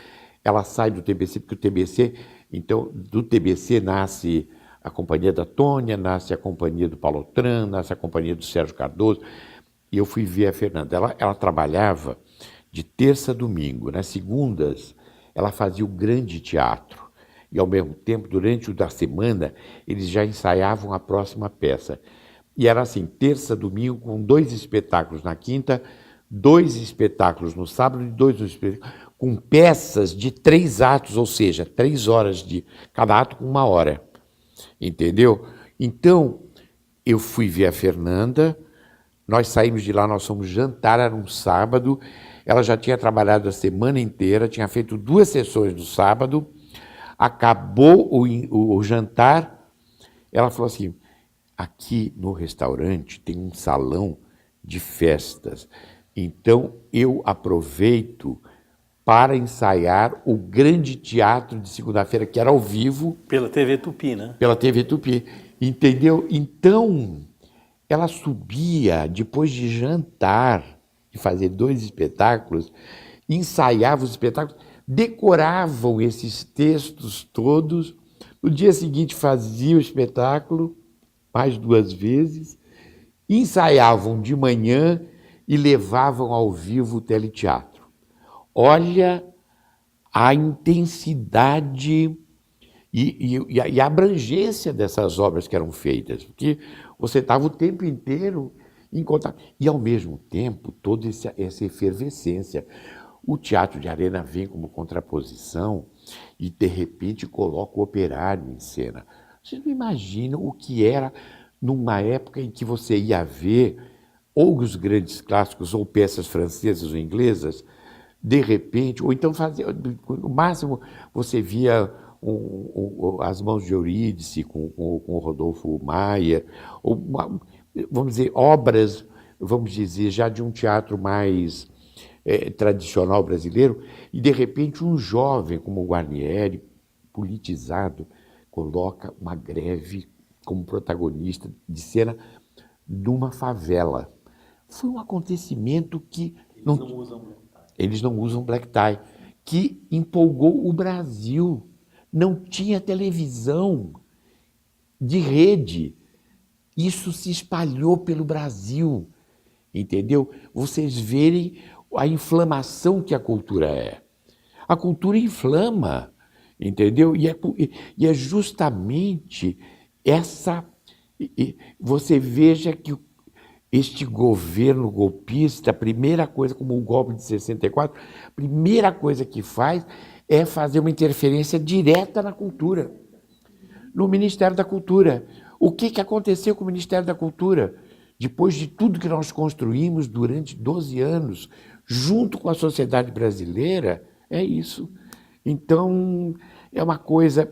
ela sai do TBC, porque o TBC, então, do TBC nasce a companhia da Tônia, nasce a companhia do Paulo Otran, nasce a companhia do Sérgio Cardoso, e eu fui ver a Fernanda. Ela trabalhava de terça a domingo. Nas segundas, ela fazia o grande teatro. E, ao mesmo tempo, durante o da semana, eles já ensaiavam a próxima peça. E era assim, terça, domingo, com 2 espetáculos na quinta, 2 espetáculos no sábado e 2 no espetáculo, com peças de 3 atos, ou seja, 3 horas de cada ato com 1 hora. Entendeu? Então, eu fui ver a Fernanda, nós saímos de lá, nós fomos jantar, era um sábado, ela já tinha trabalhado a semana inteira, tinha feito 2 sessões no sábado, acabou o jantar, ela falou assim, aqui no restaurante tem um salão de festas, então eu aproveito para ensaiar o grande teatro de segunda-feira, que era ao vivo. Pela TV Tupi, né? Pela TV Tupi, entendeu? Então, ela subia, depois de jantar, de fazer 2 espetáculos, ensaiava os espetáculos, decoravam esses textos todos, no dia seguinte fazia o espetáculo, mais 2 vezes, ensaiavam de manhã e levavam ao vivo o teleteatro. Olha a intensidade e a abrangência dessas obras que eram feitas, porque você estava o tempo inteiro em contato. E, ao mesmo tempo, toda essa efervescência. O teatro de arena vem como contraposição e, de repente, coloca o operário em cena. Vocês não imaginam o que era numa época em que você ia ver ou os grandes clássicos, ou peças francesas ou inglesas, de repente, ou então no máximo você via As Mãos de Eurídice com o Rodolfo Maia, ou vamos dizer, obras, vamos dizer, já de um teatro mais tradicional brasileiro, e de repente um jovem como o Guarnieri, politizado, coloca uma greve como protagonista de cena numa favela. Foi um acontecimento que... Eles não usam black tie, que empolgou o Brasil. Não tinha televisão de rede. Isso se espalhou pelo Brasil, entendeu? Vocês verem a inflamação que a cultura é. A cultura inflama, entendeu? E é justamente essa... Você veja que este governo golpista, a primeira coisa, como o golpe de 64, a primeira coisa que faz é fazer uma interferência direta na cultura, no Ministério da Cultura. O que aconteceu com o Ministério da Cultura? Depois de tudo que nós construímos durante 12 anos, junto com a sociedade brasileira, é isso. Então, é uma coisa...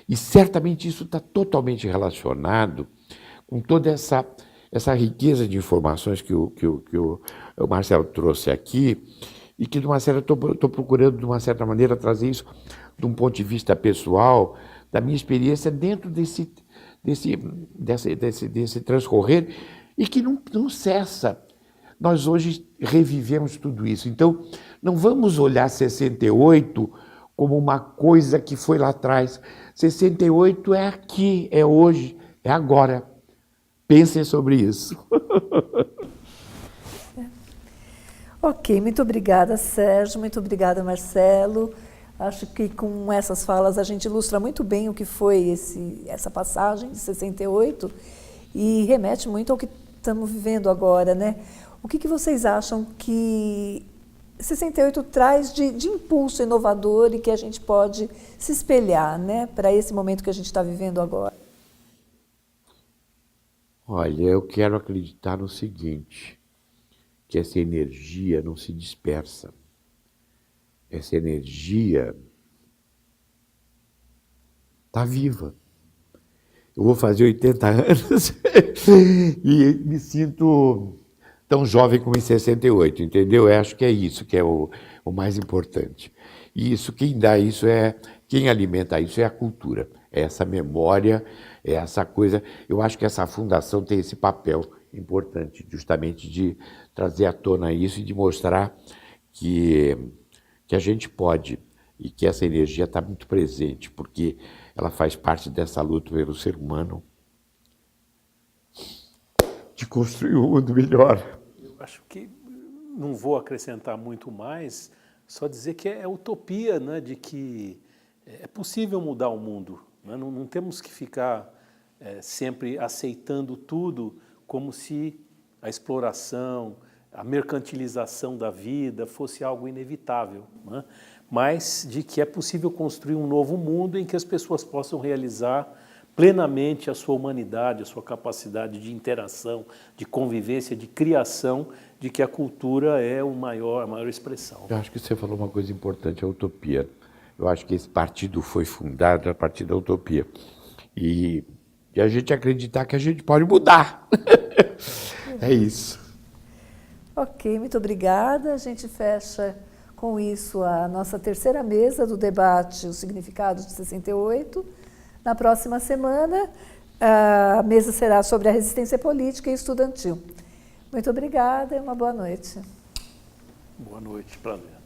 E certamente isso está totalmente relacionado com toda essa riqueza de informações que o Marcelo trouxe aqui, e que, de uma certa, estou procurando, de uma certa maneira, trazer isso de um ponto de vista pessoal, da minha experiência dentro desse transcorrer, e que não cessa. Nós hoje revivemos tudo isso. Então, não vamos olhar 68 como uma coisa que foi lá atrás. 68 é aqui, é hoje, é agora. Pensem sobre isso. Ok, muito obrigada, Sérgio, muito obrigada, Marcelo. Acho que com essas falas a gente ilustra muito bem o que foi essa passagem de 68 e remete muito ao que estamos vivendo agora, né? O que vocês acham que 68 traz de impulso inovador e que a gente pode se espelhar, né, para esse momento que a gente está vivendo agora? Olha, eu quero acreditar no seguinte, que essa energia não se dispersa. Essa energia está viva. Eu vou fazer 80 anos e me sinto tão jovem como em 68, entendeu? Eu acho que é isso que é o mais importante. E isso, quem dá isso quem alimenta isso é a cultura, é essa memória, é essa coisa. Eu acho que essa fundação tem esse papel importante, justamente de trazer à tona isso e de mostrar que a gente pode e que essa energia está muito presente, porque ela faz parte dessa luta pelo ser humano de construir um mundo melhor. Eu acho que não vou acrescentar muito mais, só dizer que é utopia, né, de que é possível mudar o mundo. Né? Não temos que ficar sempre aceitando tudo como se a exploração, a mercantilização da vida fosse algo inevitável, né? Mas de que é possível construir um novo mundo em que as pessoas possam realizar plenamente a sua humanidade, a sua capacidade de interação, de convivência, de criação, de que a cultura é a maior expressão. Eu acho que você falou uma coisa importante, a utopia. Eu acho que esse partido foi fundado a partir da utopia. E a gente acreditar que a gente pode mudar. É isso. Ok, muito obrigada. A gente fecha com isso a nossa terceira mesa do debate Os Significados de 68. Na próxima semana, a mesa será sobre a resistência política e estudantil. Muito obrigada e uma boa noite. Boa noite, prazer.